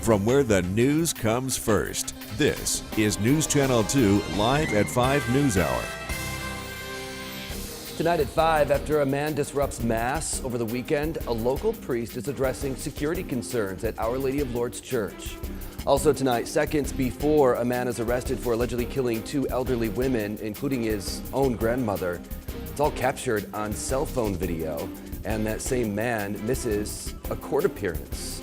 from where the news comes first. This is News Channel 2 live at 5 News Hour. Tonight at 5, after a man disrupts Mass over the weekend, a local priest is addressing security concerns at Our Lady of Lourdes Church. Also tonight, seconds before a man is arrested for allegedly killing 2 elderly women, including his own grandmother. It's all captured on cell phone video, and that same man misses a court appearance.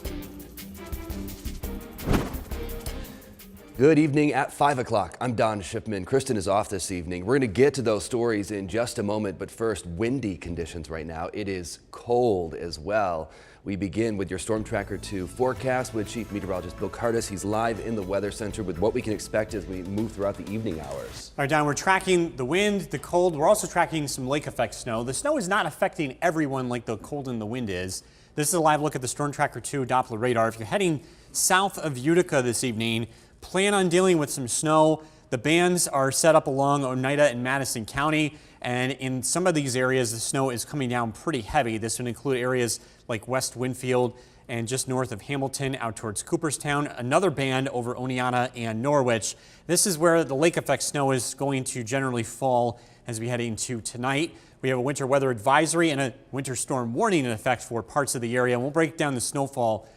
Good evening at 5 o'clock. I'm Don Shipman. Kristen is off this evening. We're going to get to those stories in just a moment, but first, windy conditions right now. It is cold as well. We begin with your Storm Tracker 2 forecast with Chief Meteorologist Bill Cardis. He's live in the Weather Center with what we can expect as we move throughout the evening hours. All right, Don, we're tracking the wind, the cold. We're also tracking some lake effect snow. The snow is not affecting everyone like the cold and the wind is. This is a live look at the Storm Tracker 2 Doppler radar. If you're heading south of Utica this evening, plan on dealing with some snow. The bands are set up along Oneida and Madison County, and in some of these areas, the snow is coming down pretty heavy. This would include areas like West Winfield and just north of Hamilton out towards Cooperstown. Another band over Oneonta and Norwich. This is where the lake effect snow is going to generally fall as we head into tonight. We have a winter weather advisory and a winter storm warning in effect for parts of the area, and we'll break down the snowfall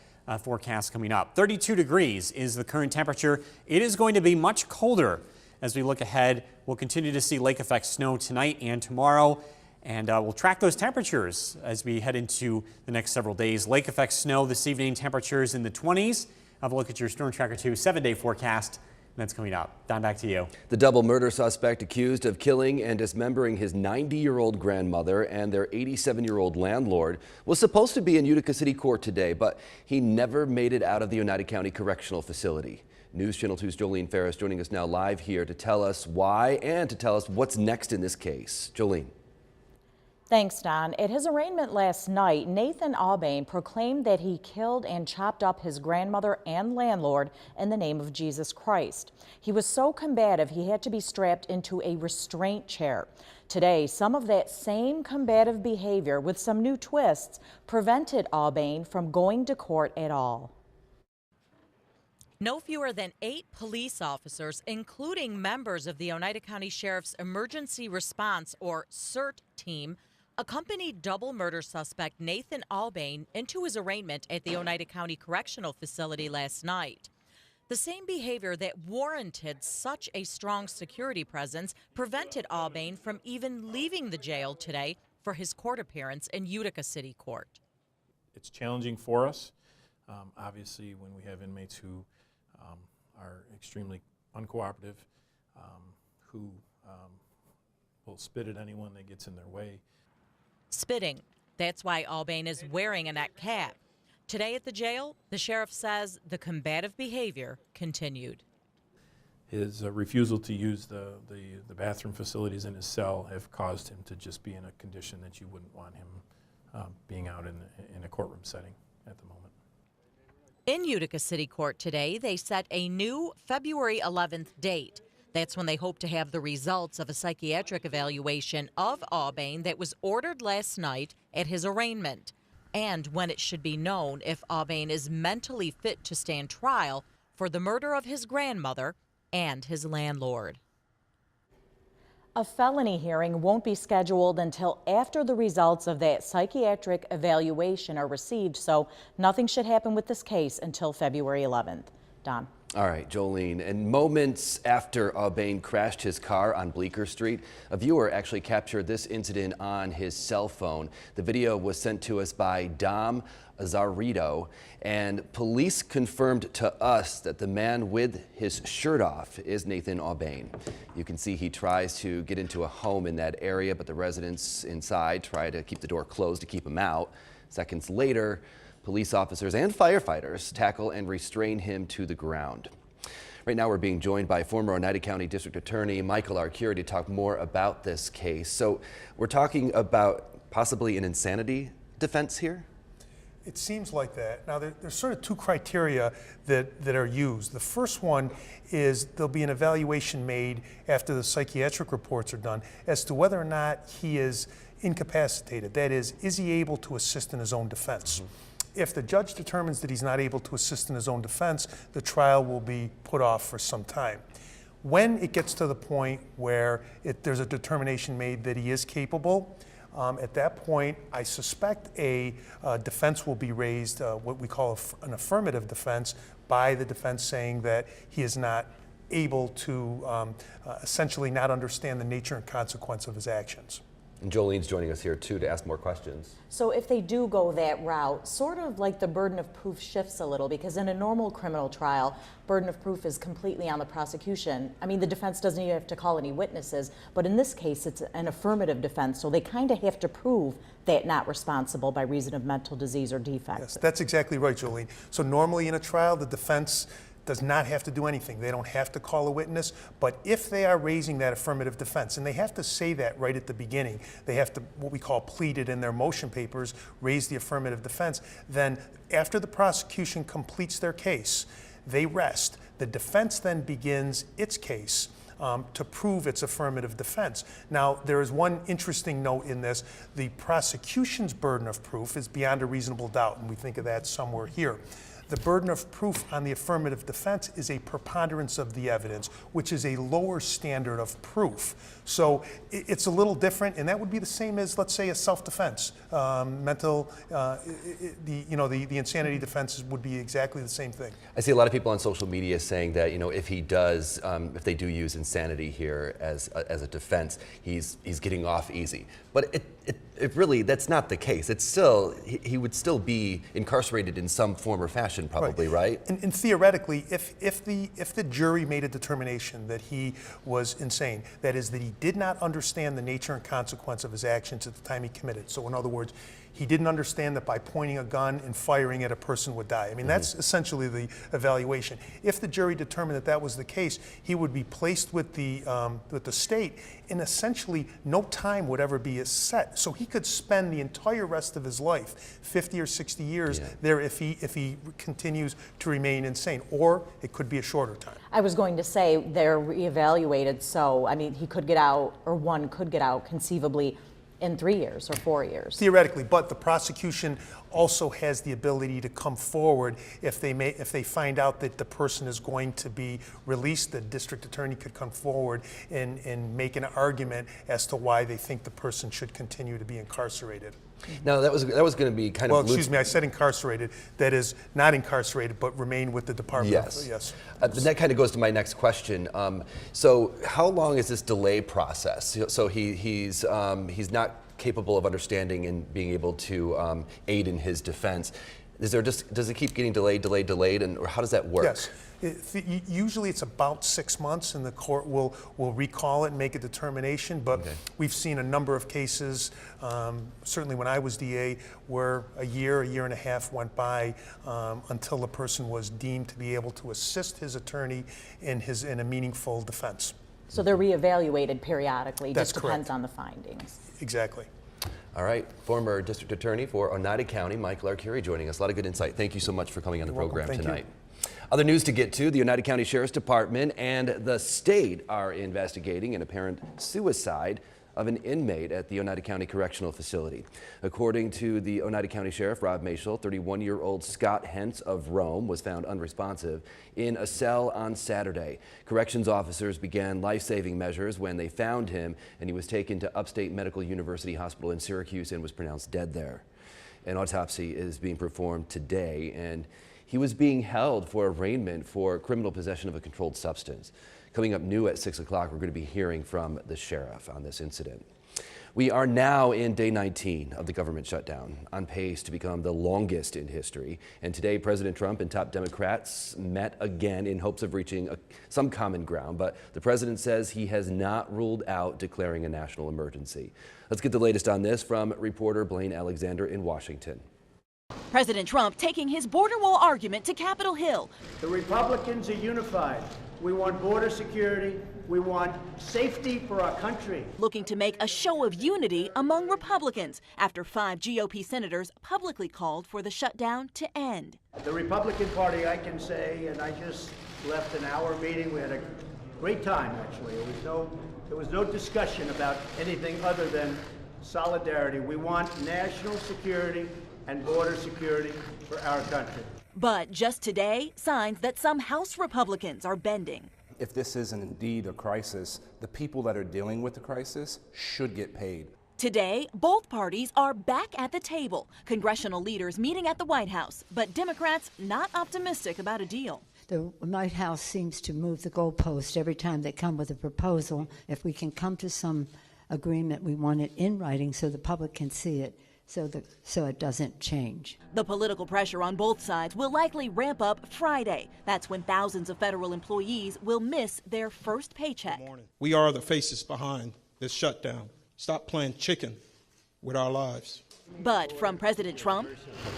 forecast coming up. 32 degrees is the current temperature. It is going to be much colder as we look ahead. We'll continue to see lake effect snow tonight and tomorrow, and we'll track those temperatures as we head into the next several days. Lake effect snow this evening, temperatures in the 20s. Have a look at your Storm Tracker 2 7-day forecast. That's coming up. Don, back to you. The double murder suspect accused of killing and dismembering his 90-year-old grandmother and their 87-year-old landlord was supposed to be in Utica City Court today, but he never made it out of the Oneida County Correctional Facility. News Channel 2's Jolene Ferris joining us now live here to tell us why and to tell us what's next in this case. Jolene. Thanks, Don. At his arraignment last night, Nathan Aubain proclaimed that he killed and chopped up his grandmother and landlord in the name of Jesus Christ. He was so combative he had to be strapped into a restraint chair. Today, some of that same combative behavior with some new twists prevented Aubain from going to court at all. No fewer than 8 police officers, including members of the Oneida County Sheriff's Emergency Response or CERT team, accompanied double murder suspect Nathan Aubain into his arraignment at the Oneida County Correctional Facility last night. The same behavior that warranted such a strong security presence prevented Aubain from even leaving the jail today for his court appearance in Utica City Court. It's challenging for us, obviously, when we have inmates who are extremely uncooperative, who will spit at anyone that gets in their way. Spitting. That's why Aubain is wearing a neck cap. Today at the jail, the sheriff says the combative behavior continued. His refusal to use the bathroom facilities in his cell have caused him to just be in a condition that you wouldn't want him being out in a courtroom setting at the moment. In Utica City Court today, they set a new February 11th date. That's when they hope to have the results of a psychiatric evaluation of Aubain that was ordered last night at his arraignment, and when it should be known if Aubain is mentally fit to stand trial for the murder of his grandmother and his landlord. A felony hearing won't be scheduled until after the results of that psychiatric evaluation are received, so nothing should happen with this case until February 11th. Don. All right, Jolene, and moments after Aubain crashed his car on Bleecker Street, a viewer actually captured this incident on his cell phone. The video was sent to us by Dom Azarito, and police confirmed to us that the man with his shirt off is Nathan Aubain. You can see he tries to get into a home in that area, but the residents inside try to keep the door closed to keep him out. Seconds later, police officers and firefighters tackle and restrain him to the ground. Right now we're being joined by former Oneida County District Attorney Michael Arcuri to talk more about this case. So we're talking about possibly an insanity defense here? It seems like that. Now there's sort of 2 criteria that are used. The first one is there'll be an evaluation made after the psychiatric reports are done as to whether or not he is incapacitated. That is he able to assist in his own defense? If the judge determines that he's not able to assist in his own defense, the trial will be put off for some time. When it gets to the point where there's a determination made that he is capable, at that point, I suspect a defense will be raised, what we call an affirmative defense, by the defense saying that he is not able to essentially not understand the nature and consequence of his actions. And Jolene's joining us here too to ask more questions. So if they do go that route, sort of like the burden of proof shifts a little, because in a normal criminal trial, burden of proof is completely on the prosecution. I mean, the defense doesn't even have to call any witnesses, but in this case, it's an affirmative defense, so they kind of have to prove that not responsible by reason of mental disease or defect. Yes, that's exactly right, Jolene. So normally in a trial, the defense does not have to do anything. They don't have to call a witness, but if they are raising that affirmative defense, and they have to say that right at the beginning, they have to, what we call plead it in their motion papers, raise the affirmative defense, then after the prosecution completes their case, they rest. The defense then begins its case to prove its affirmative defense. Now, there is one interesting note in this. The prosecution's burden of proof is beyond a reasonable doubt, and we think of that somewhere here. The burden of proof on the affirmative defense is a preponderance of the evidence, which is a lower standard of proof. So it's a little different, and that would be the same as, let's say, a self-defense. The insanity defense would be exactly the same thing. I see a lot of people on social media saying that, if he does, if they do use insanity here as a defense, he's getting off easy. But it really, that's not the case. It's still, he would still be incarcerated in some form or fashion, probably, right? And theoretically, if the jury made a determination that he was insane, that is, that he did not understand the nature and consequence of his actions at the time he committed. So in other words, he didn't understand that by pointing a gun and firing at a person would die. I mean, that's essentially the evaluation. If the jury determined that that was the case, he would be placed with the state, and essentially no time would ever be set. So he could spend the entire rest of his life, 50 or 60 years, there if he continues to remain insane, or it could be a shorter time. I was going to say they're reevaluated, so I mean, he could get out, or one could get out conceivably in 3 years or 4 years. Theoretically, but the prosecution also has the ability to come forward if they find out that the person is going to be released. The district attorney could come forward and make an argument as to why they think the person should continue to be incarcerated. Now that was going to be kind of. Well, excuse me, I said incarcerated. That is not incarcerated, but remain with the department. Yes. That kind of goes to my next question. So, how long is this delay process? So he's not capable of understanding and being able to aid in his defense. Does it keep getting delayed, or how does that work? Yes. Usually it's about 6 months, and the court will recall it and make a determination. But we've seen a number of cases, certainly when I was DA, where a year and a half went by until the person was deemed to be able to assist his attorney in a meaningful defense. So they're reevaluated periodically. That's just depends on the findings. Exactly. All right, former district attorney for Oneida County, Michael Arcuri, joining us. A lot of good insight. Thank you so much for coming on the program tonight. Other news to get to: the Oneida County Sheriff's Department and the state are investigating an apparent suicide of an inmate at the Oneida County Correctional Facility. According to the Oneida County Sheriff, Rob Mashel, 31-year-old Scott Hentz of Rome was found unresponsive in a cell on Saturday. Corrections officers began life-saving measures when they found him, and he was taken to Upstate Medical University Hospital in Syracuse and was pronounced dead there. An autopsy is being performed today, and he was being held for arraignment for criminal possession of a controlled substance. Coming up new at 6 o'clock, we're going to be hearing from the sheriff on this incident. We are now in day 19 of the government shutdown, on pace to become the longest in history. And today, President Trump and top Democrats met again in hopes of reaching some common ground. But the president says he has not ruled out declaring a national emergency. Let's get the latest on this from reporter Blaine Alexander in Washington. President Trump taking his border wall argument to Capitol Hill. The Republicans are unified. We want border security. We want safety for our country. Looking to make a show of unity among Republicans after 5 GOP senators publicly called for the shutdown to end. The Republican Party, I can say, and I just left an hour meeting. We had a great time, actually. There was no discussion about anything other than solidarity. We want national security and border security for our country. But just today, signs that some House Republicans are bending. If this isn't indeed a crisis, the people that are dealing with the crisis should get paid. Today, both parties are back at the table. Congressional leaders meeting at the White House, but Democrats not optimistic about a deal. The White House seems to move the goalpost every time they come with a proposal. If we can come to some agreement, we want it in writing so the public can see it, so it doesn't change. The political pressure on both sides will likely ramp up Friday. That's when thousands of federal employees will miss their first paycheck. We are the faces behind this shutdown. Stop playing chicken with our lives. But from President Trump,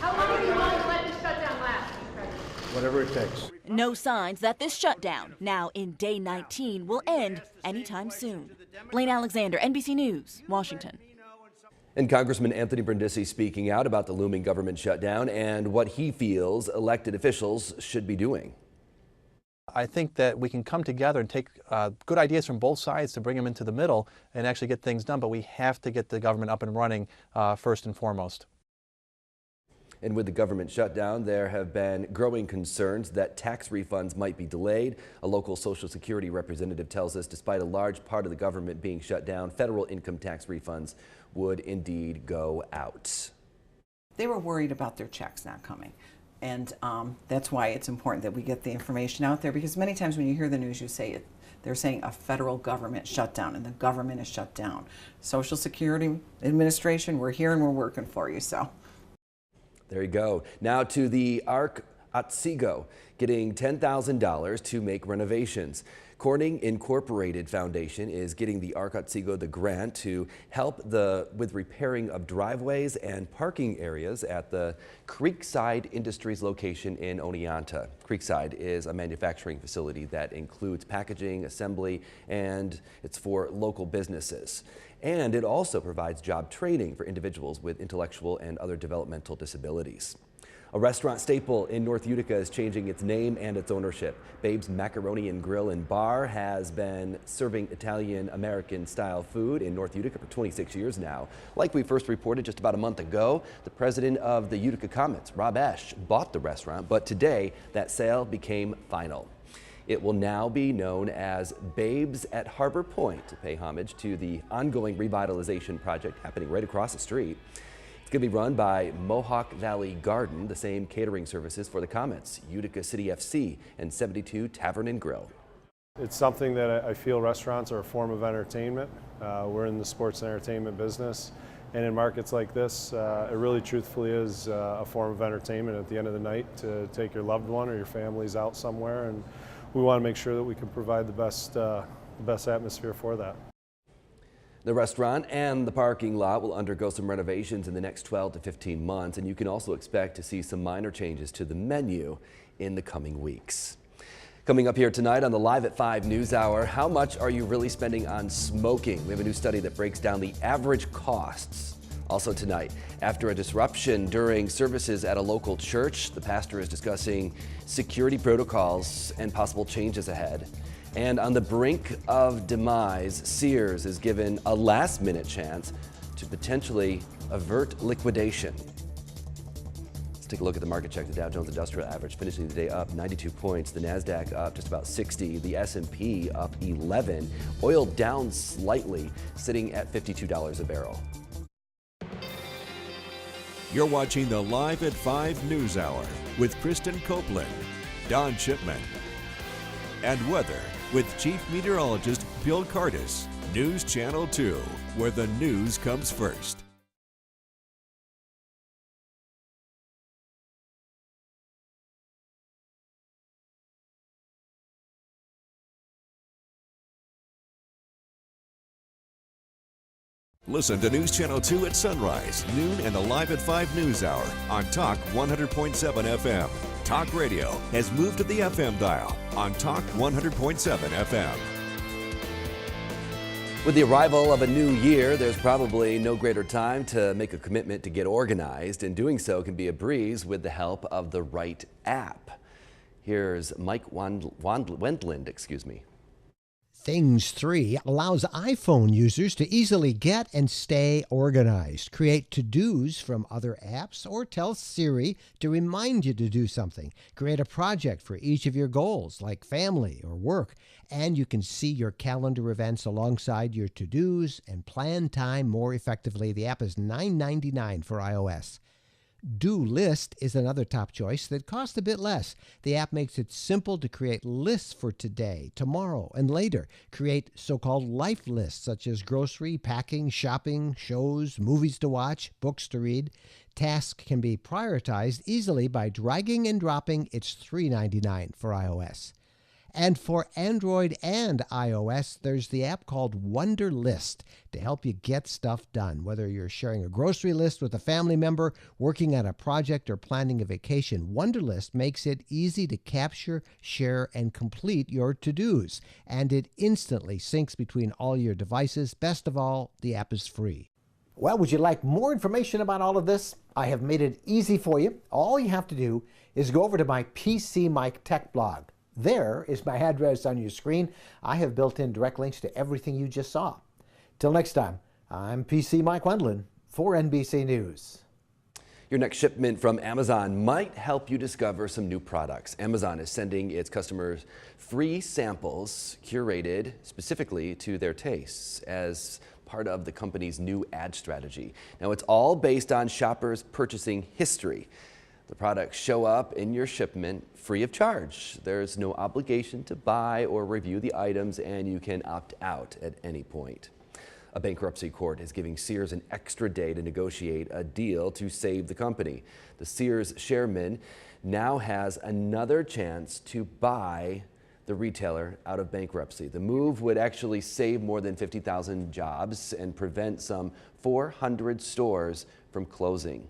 how long are you willing to let this shutdown last, Mr. President? Whatever it takes. no signs that this shutdown, now in day 19, will end anytime soon. Blaine Alexander, NBC News, Washington. And Congressman Anthony Brindisi speaking out about the looming government shutdown and what he feels elected officials should be doing. I think that we can come together and take good ideas from both sides to bring them into the middle and actually get things done, but we have to get the government up and running first and foremost. And with the government shutdown, there have been growing concerns that tax refunds might be delayed. A local Social Security representative tells us despite a large part of the government being shut down, federal income tax refunds would indeed go out. They were worried about their checks not coming. And that's why it's important that we get the information out there, because many times when you hear the news, you say they're saying a federal government shutdown, and the government is shut down. Social Security Administration, we're here and we're working for you. So there you go. Now to the Ark Otsego, getting $10,000 to make renovations. Corning Incorporated Foundation is getting the Ark Otsego the grant to help with repairing of driveways and parking areas at the Creekside Industries location in Oneonta. Creekside is a manufacturing facility that includes packaging, assembly, and it's for local businesses. And it also provides job training for individuals with intellectual and other developmental disabilities. A restaurant staple in North Utica is changing its name and its ownership. Babe's Macaroni and Grill and Bar has been serving Italian-American style food in North Utica for 26 years now. Like we first reported just about a month ago, the president of the Utica Comets, Rob Esch, bought the restaurant, but today that sale became final. It will now be known as Babe's at Harbor Point to pay homage to the ongoing revitalization project happening right across the street. It's going to be run by Mohawk Valley Garden, the same catering services for the Comets, Utica City FC, and 72 Tavern and Grill. It's something that I feel restaurants are a form of entertainment. We're in the sports and entertainment business, and in markets like this, it really truthfully is a form of entertainment at the end of the night to take your loved one or your families out somewhere, and we want to make sure that we can provide the best atmosphere for that. The restaurant and the parking lot will undergo some renovations in the next 12 to 15 months, and you can also expect to see some minor changes to the menu in the coming weeks. Coming up here tonight on the Live at 5 News Hour, how much are you really spending on smoking? We have a new study that breaks down the average costs. Also tonight, after a disruption during services at a local church, the pastor is discussing security protocols and possible changes ahead. And on the brink of demise, Sears is given a last-minute chance to potentially avert liquidation. Let's take a look at the market check. The Dow Jones Industrial Average finishing the day up 92 points. The NASDAQ up just about 60. The S&P up 11. Oil down slightly, sitting at $52 a barrel. You're watching the Live at 5 News Hour with Kristen Copeland, Don Shipman, and weather with Chief Meteorologist Bill Cardis. News Channel 2, where the news comes first. Listen to News Channel 2 at sunrise, noon, and the Live at 5 News Hour on Talk 100.7 FM. Talk Radio has moved to the FM dial on Talk 100.7 FM. With the arrival of a new year, there's probably no greater time to make a commitment to get organized, and doing so can be a breeze with the help of the right app. Here's Mike Wendland, Things 3 allows iPhone users to easily get and stay organized, create to-dos from other apps, or tell Siri to remind you to do something. Create a project for each of your goals, like family or work, and you can see your calendar events alongside your to-dos and plan time more effectively. The app is $9.99 for iOS. Do List is another top choice that costs a bit less. The app makes it simple to create lists for today, tomorrow, and later. Create so-called life lists such as grocery, packing, shopping, shows, movies to watch, books to read. Tasks can be prioritized easily by dragging and dropping. It's $3.99 for iOS. And for Android and iOS, there's the app called Wunderlist to help you get stuff done. Whether you're sharing a grocery list with a family member, working on a project, or planning a vacation, Wunderlist makes it easy to capture, share, and complete your to-dos. And it instantly syncs between all your devices. Best of all, the app is free. Well, would you like more information about all of this? I have made it easy for you. All you have to do is go over to my PC Mike Tech blog. There is my address on your screen. I have built in direct links to everything you just saw. Till next time, I'm PC Mike Wendland for NBC News. Your next shipment from Amazon might help you discover some new products. Amazon is sending its customers free samples curated specifically to their tastes as part of the company's new ad strategy. Now, it's all based on shoppers' purchasing history. The products show up in your shipment free of charge. There's no obligation to buy or review the items, and you can opt out at any point. A bankruptcy court is giving Sears an extra day to negotiate a deal to save the company. The Sears chairman now has another chance to buy the retailer out of bankruptcy. The move would actually save more than 50,000 jobs and prevent some 400 stores from closing.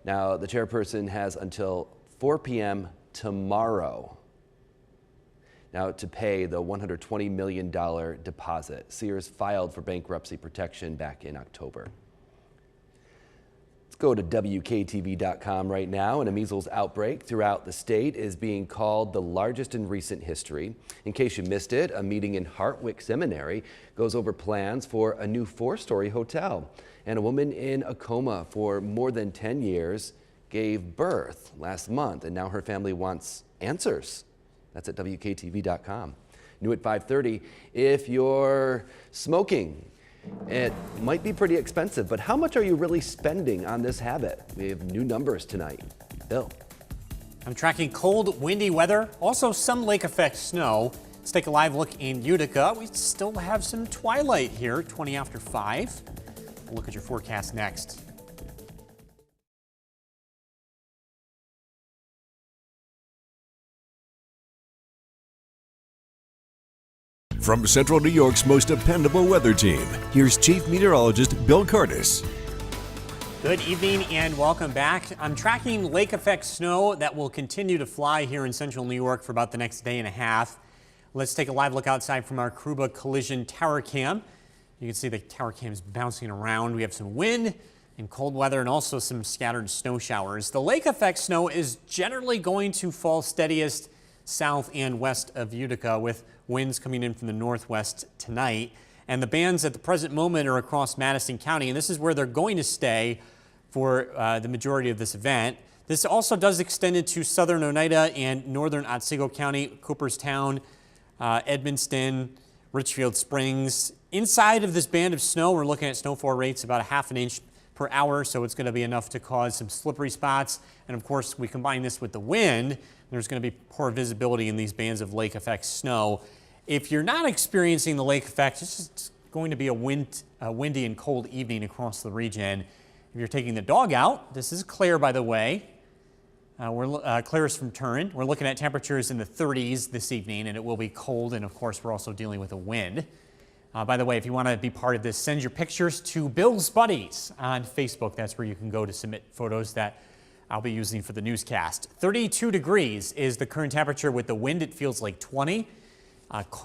Now, the chairperson has until 4 p.m. tomorrow now to pay the $120 million deposit. Sears filed for bankruptcy protection back in October. Let's go to WKTV.com right now. And a measles outbreak throughout the state is being called the largest in recent history. In case you missed it, a meeting in Hartwick Seminary goes over plans for a new 4-story hotel. And a woman in a coma for more than 10 years gave birth last month, and now her family wants answers. That's at WKTV.com. New at 5:30, if you're smoking, it might be pretty expensive, but how much are you really spending on this habit? We have new numbers tonight. Bill. I'm tracking cold, windy weather, also some lake effect snow. Let's take a live look in Utica. We still have some twilight here, 20 after 5. We'll look at your forecast next. From Central New York's most dependable weather team, here's Chief Meteorologist Bill Curtis. Good evening and welcome back. I'm tracking lake effect snow that will continue to fly here in Central New York for about the next day and a half. Let's take a live look outside from our Kruba Collision Tower Cam. You can see the tower cam's bouncing around. We have some wind and cold weather and also some scattered snow showers. The lake effect snow is generally going to fall steadiest south and west of Utica, with winds coming in from the northwest tonight. And the bands at the present moment are across Madison County, and this is where they're going to stay for the majority of this event. This also does extend into southern Oneida and northern Otsego County, Cooperstown, Edmonston, Richfield Springs. Inside of this band of snow, we're looking at snowfall rates about 1/2 inch per hour, so it's going to be enough to cause some slippery spots. And of course, we combine this with the wind, there's going to be poor visibility in these bands of lake effect snow. If you're not experiencing the lake effect, it's just going to be a windy and cold evening across the region. If you're taking the dog out, this is Claire, by the way. Claire is from Turin. We're looking at temperatures in the 30s this evening, and it will be cold, and of course, we're also dealing with a wind. By the way, if you want to be part of this, send your pictures to Bill's Buddies on Facebook. That's where you can go to submit photos that I'll be using for the newscast. 32 degrees is the current temperature. With the wind, it feels like 20.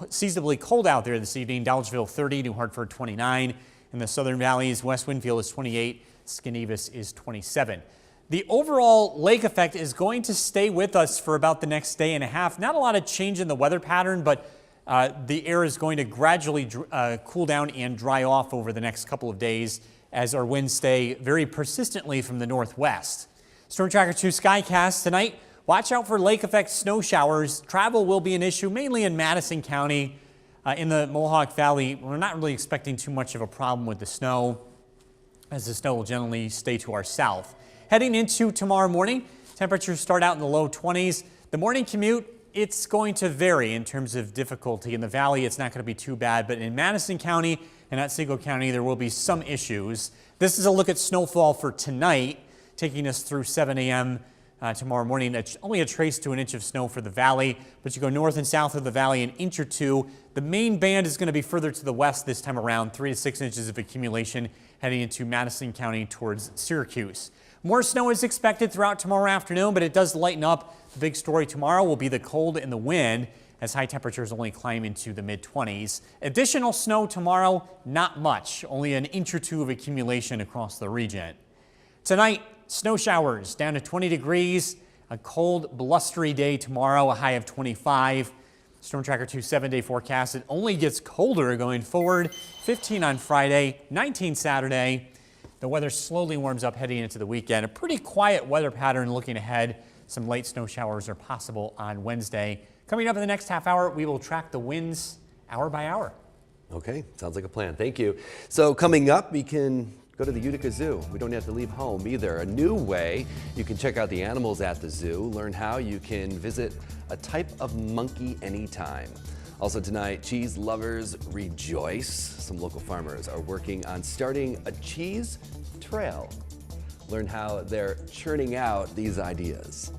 Seasonably cold out there this evening. Dolgeville 30, New Hartford 29. In the Southern Valleys, West Winfield is 28. Skenevis is 27. The overall lake effect is going to stay with us for about the next day and a half. Not a lot of change in the weather pattern, but The air is going to gradually cool down and dry off over the next couple of days as our winds stay very persistently from the northwest. Storm Tracker 2 Skycast tonight. Watch out for lake effect snow showers. Travel will be an issue mainly in Madison County. In the Mohawk Valley, we're not really expecting too much of a problem with the snow, as the snow will generally stay to our south. Heading into tomorrow morning, temperatures start out in the low 20s. The morning commute, it's going to vary in terms of difficulty. In the valley, it's not going to be too bad, but in Madison County and Otsego County, there will be some issues. This is a look at snowfall for tonight, taking us through 7 a.m. Tomorrow morning. Only a trace to an inch of snow for the valley, but you go north and south of the valley, an inch or two. The main band is going to be further to the west this time around, 3 to 6 inches of accumulation heading into Madison County towards Syracuse. More snow is expected throughout tomorrow afternoon, but it does lighten up. The big story tomorrow will be the cold and the wind, as high temperatures only climb into the mid-20s. Additional snow tomorrow, not much, only an inch or two of accumulation across the region. Tonight, snow showers down to 20 degrees, a cold, blustery day tomorrow, a high of 25. Storm Tracker 2 7-day forecast. It only gets colder going forward. 15 on Friday, 19 Saturday. The weather slowly warms up heading into the weekend. A pretty quiet weather pattern looking ahead. Some light snow showers are possible on Wednesday. Coming up in the next half hour, we will track the winds hour by hour. Okay, sounds like a plan. Thank you. So coming up, we can go to the Utica Zoo. We don't have to leave home either. A new way you can check out the animals at the zoo, learn how you can visit a type of monkey anytime. Also tonight, cheese lovers rejoice. Some local farmers are working on starting a cheese trail. Learn how they're churning out these ideas.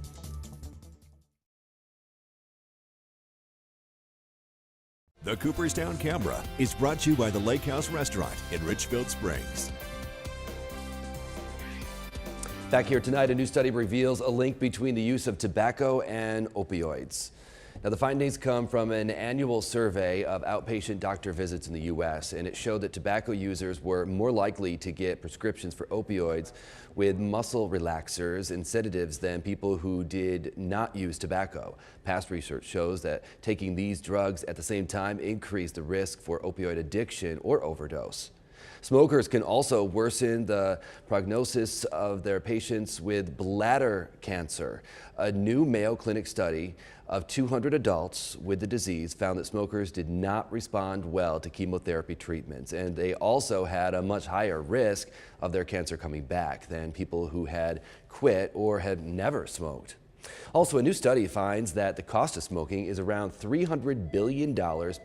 The Cooperstown Camera is brought to you by the Lake House Restaurant in Richfield Springs. Back here tonight, a new study reveals a link between the use of tobacco and opioids. Now, the findings come from an annual survey of outpatient doctor visits in the U.S., and it showed that tobacco users were more likely to get prescriptions for opioids with muscle relaxers and sedatives than people who did not use tobacco. Past research shows that taking these drugs at the same time increased the risk for opioid addiction or overdose. Smokers can also worsen the prognosis of their patients with bladder cancer. A new Mayo Clinic study of 200 adults with the disease found that smokers did not respond well to chemotherapy treatments, and they also had a much higher risk of their cancer coming back than people who had quit or had never smoked. Also, a new study finds that the cost of smoking is around $300 billion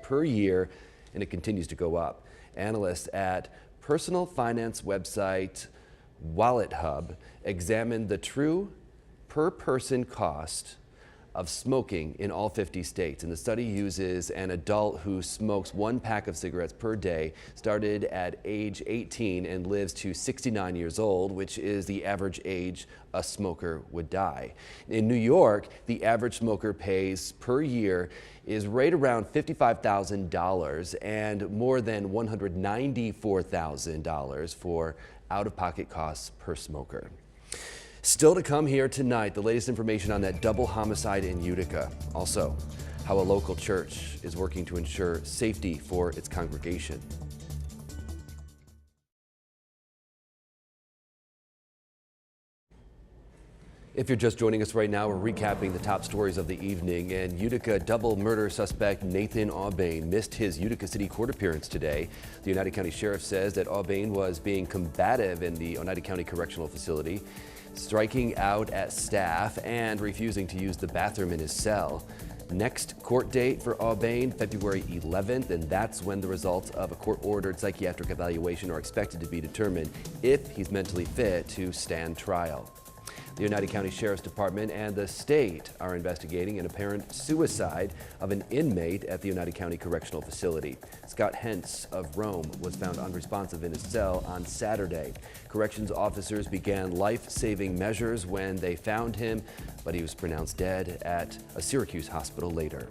per year, and it continues to go up. Analysts at personal finance website Wallet Hub examined the true per-person cost of smoking in all 50 states. And the study uses an adult who smokes 1 pack of cigarettes per day, started at age 18 and lives to 69 years old, which is the average age a smoker would die. In New York, the average smoker pays per year is right around $55,000 and more than $194,000 for out-of-pocket costs per smoker. Still to come here tonight, the latest information on that double homicide in Utica. Also, how a local church is working to ensure safety for its congregation. If you're just joining us right now, we're recapping the top stories of the evening. And Utica double murder suspect Nathan Aubain missed his Utica City court appearance today. The Oneida County Sheriff says that Aubain was being combative in the Oneida County Correctional Facility, striking out at staff and refusing to use the bathroom in his cell. Next court date for Aubain, February 11th, and that's when the results of a court-ordered psychiatric evaluation are expected to be determined if he's mentally fit to stand trial. The Oneida County Sheriff's Department and the state are investigating an apparent suicide of an inmate at the Oneida County Correctional Facility. Scott Hentz of Rome was found unresponsive in his cell on Saturday. Corrections officers began life-saving measures when they found him, but he was pronounced dead at a Syracuse hospital later.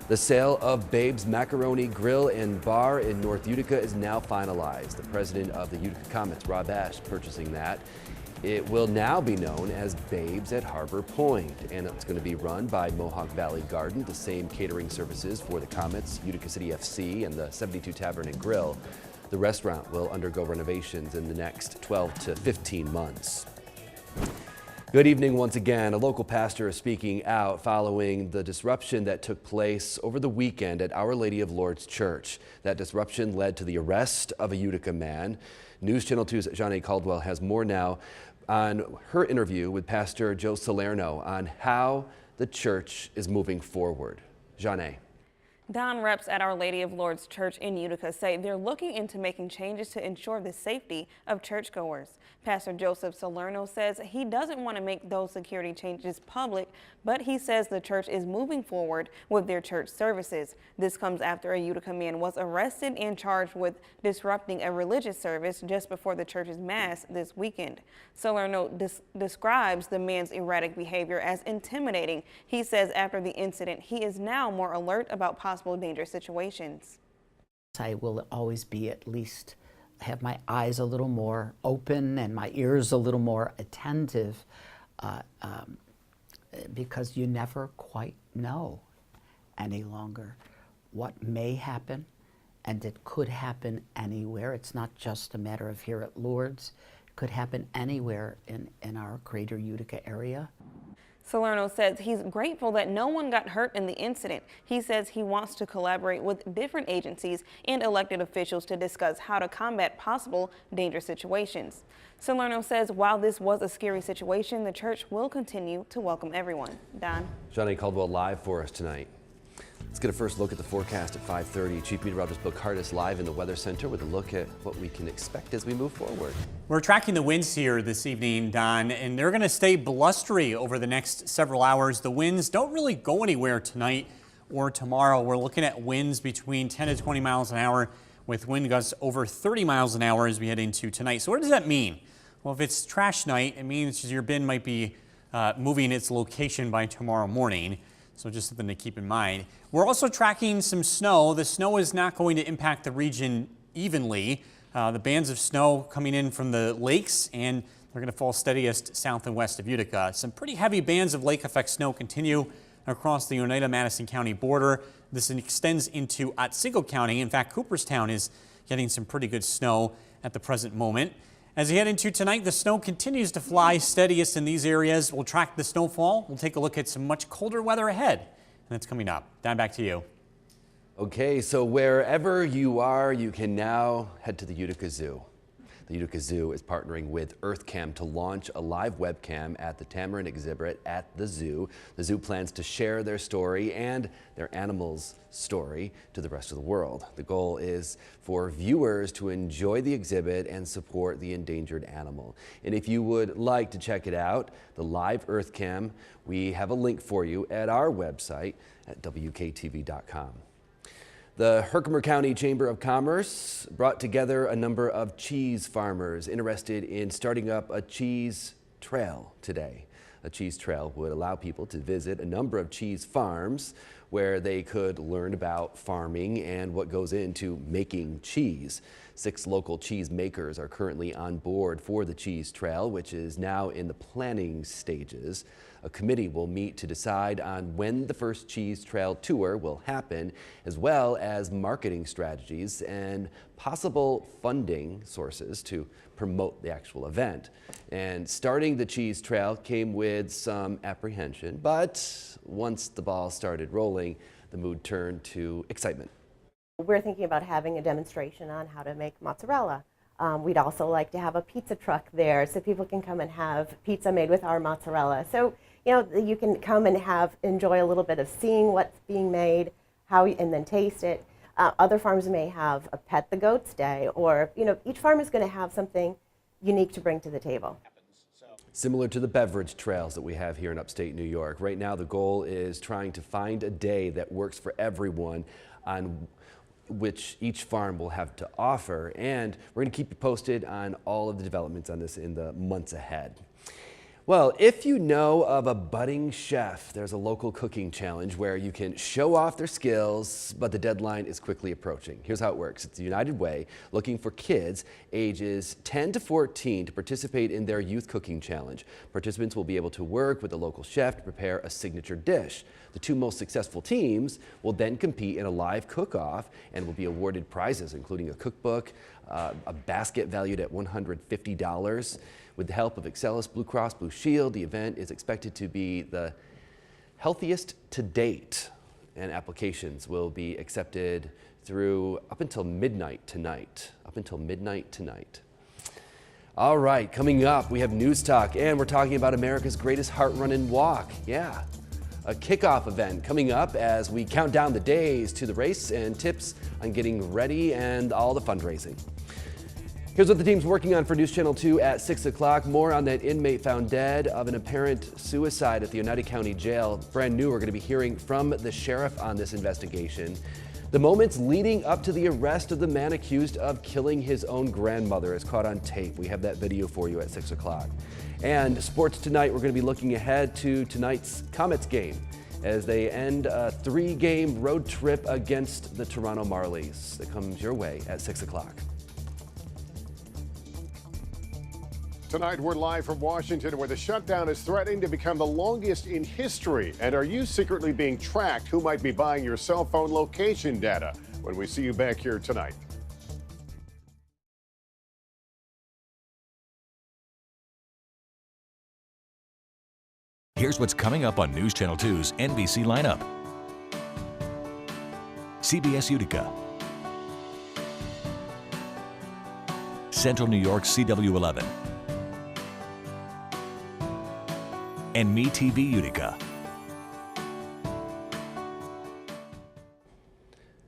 The sale of Babe's Macaroni Grill and Bar in North Utica is now finalized. The president of the Utica Comets, Rob Ash, purchasing that. It will now be known as Babes at Harbor Point, and it's going to be run by Mohawk Valley Garden, the same catering services for the Comets, Utica City FC, and the 72 Tavern and Grill. The restaurant will undergo renovations in the next 12 to 15 months. Good evening once again. A local pastor is speaking out following the disruption that took place over the weekend at Our Lady of Lourdes Church. That disruption led to the arrest of a Utica man. News Channel 2's Jan Caldwell has more now on her interview with Pastor Joe Salerno on how the church is moving forward. Jan. Don, reps at Our Lady of Lourdes Church in Utica say they're looking into making changes to ensure the safety of churchgoers. Pastor Joseph Salerno says he doesn't want to make those security changes public, but he says the church is moving forward with their church services. This comes after a Utica man was arrested and charged with disrupting a religious service just before the church's mass this weekend. Salerno describes the man's erratic behavior as intimidating. He says after the incident, he is now more alert about possible dangerous situations. I will always be at least have my eyes a little more open and my ears a little more attentive because you never quite know any longer what may happen, and it could happen anywhere. It's not just a matter of here at Lourdes. It could happen anywhere in our greater Utica area. Salerno says he's grateful that no one got hurt in the incident. He says he wants to collaborate with different agencies and elected officials to discuss how to combat possible dangerous situations. Salerno says while this was a scary situation, the church will continue to welcome everyone. Don. Jan Caldwell live for us tonight. Let's get a first look at the forecast at 5:30. Chief Meteorologist Bill Cardis live in the Weather Center with a look at what we can expect as we move forward. We're tracking the winds here this evening, Don, and they're going to stay blustery over the next several hours. The winds don't really go anywhere tonight or tomorrow. We're looking at winds between 10 to 20 miles an hour with wind gusts over 30 miles an hour as we head into tonight. So what does that mean? Well, if it's trash night, it means your bin might be moving its location by tomorrow morning. So just something to keep in mind. We're also tracking some snow. The snow is not going to impact the region evenly. The bands of snow coming in from the lakes, and they're going to fall steadiest south and west of Utica. Some pretty heavy bands of lake effect snow continue across the Oneida-Madison County border. This extends into Otsego County. In fact, Cooperstown is getting some pretty good snow at the present moment. As you head into tonight, the snow continues to fly steadiest in these areas. We'll track the snowfall. We'll take a look at some much colder weather ahead, and that's coming up. Dan, back to you. Okay, so wherever you are, you can now head to the Utica Zoo. The Utica Zoo is partnering with EarthCam to launch a live webcam at the Tamarin exhibit at the zoo. The zoo plans to share their story and their animals' story to the rest of the world. The goal is for viewers to enjoy the exhibit and support the endangered animal. And if you would like to check it out, the live EarthCam, we have a link for you at our website at WKTV.com. The Herkimer County Chamber of Commerce brought together a number of cheese farmers interested in starting up a cheese trail today. A cheese trail would allow people to visit a number of cheese farms where they could learn about farming and what goes into making cheese. 6 local cheese makers are currently on board for the cheese trail, which is now in the planning stages. A committee will meet to decide on when the first cheese trail tour will happen, as well as marketing strategies and possible funding sources to promote the actual event. And starting the cheese trail came with some apprehension, but once the ball started rolling, the mood turned to excitement. We're thinking about having a demonstration on how to make mozzarella. We'd also like to have a pizza truck there so people can come and have pizza made with our mozzarella. So, you know, you can come and enjoy a little bit of seeing what's being made, and then taste it. Other farms may have a Pet the Goats Day, or, you know, each farm is going to have something unique to bring to the table. Similar to the beverage trails that we have here in upstate New York. Right now, the goal is trying to find a day that works for everyone on which each farm will have to offer. And we're going to keep you posted on all of the developments on this in the months ahead. Well, if you know of a budding chef, there's a local cooking challenge where you can show off their skills, but the deadline is quickly approaching. Here's how it works. It's the United Way looking for kids ages 10 to 14 to participate in their youth cooking challenge. Participants will be able to work with a local chef to prepare a signature dish. The 2 most successful teams will then compete in a live cook-off and will be awarded prizes, including a cookbook, a basket valued at $150. With the help of Excelis Blue Cross Blue Shield, the event is expected to be the healthiest to date, and applications will be accepted through up until midnight tonight. All right, coming up, we have News Talk, and we're talking about America's greatest heart run and walk. Yeah, a kickoff event coming up as we count down the days to the race and tips on getting ready and all the fundraising. Here's what the team's working on for News Channel 2 at 6 o'clock. More on that inmate found dead of an apparent suicide at the Oneida County Jail. Brand new, we're going to be hearing from the sheriff on this investigation. The moments leading up to the arrest of the man accused of killing his own grandmother is caught on tape. We have that video for you at 6 o'clock. And sports tonight, we're going to be looking ahead to tonight's Comets game as they end a 3-game road trip against the Toronto Marlies. That comes your way at 6 o'clock. Tonight, we're live from Washington, where the shutdown is threatening to become the longest in history. And are you secretly being tracked? Who might be buying your cell phone location data? When we see you back here tonight. Here's what's coming up on News Channel 2's NBC lineup. CBS Utica. Central New York CW11. And MeTV Utica.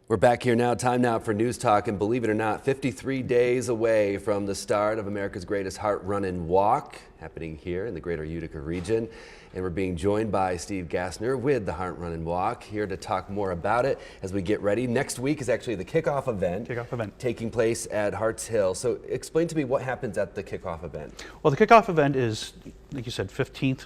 We're back here now. Time now for News Talk, and believe it or not, 53 days away from the start of America's greatest heart run and walk, happening here in the greater Utica region. And we're being joined by Steve Gassner with the Heart Run and Walk, here to talk more about it as we get ready. Next week is actually the kickoff event. Taking place at Harts Hill. So explain to me what happens at the kickoff event. Well, the kickoff event is, like you said, 15th.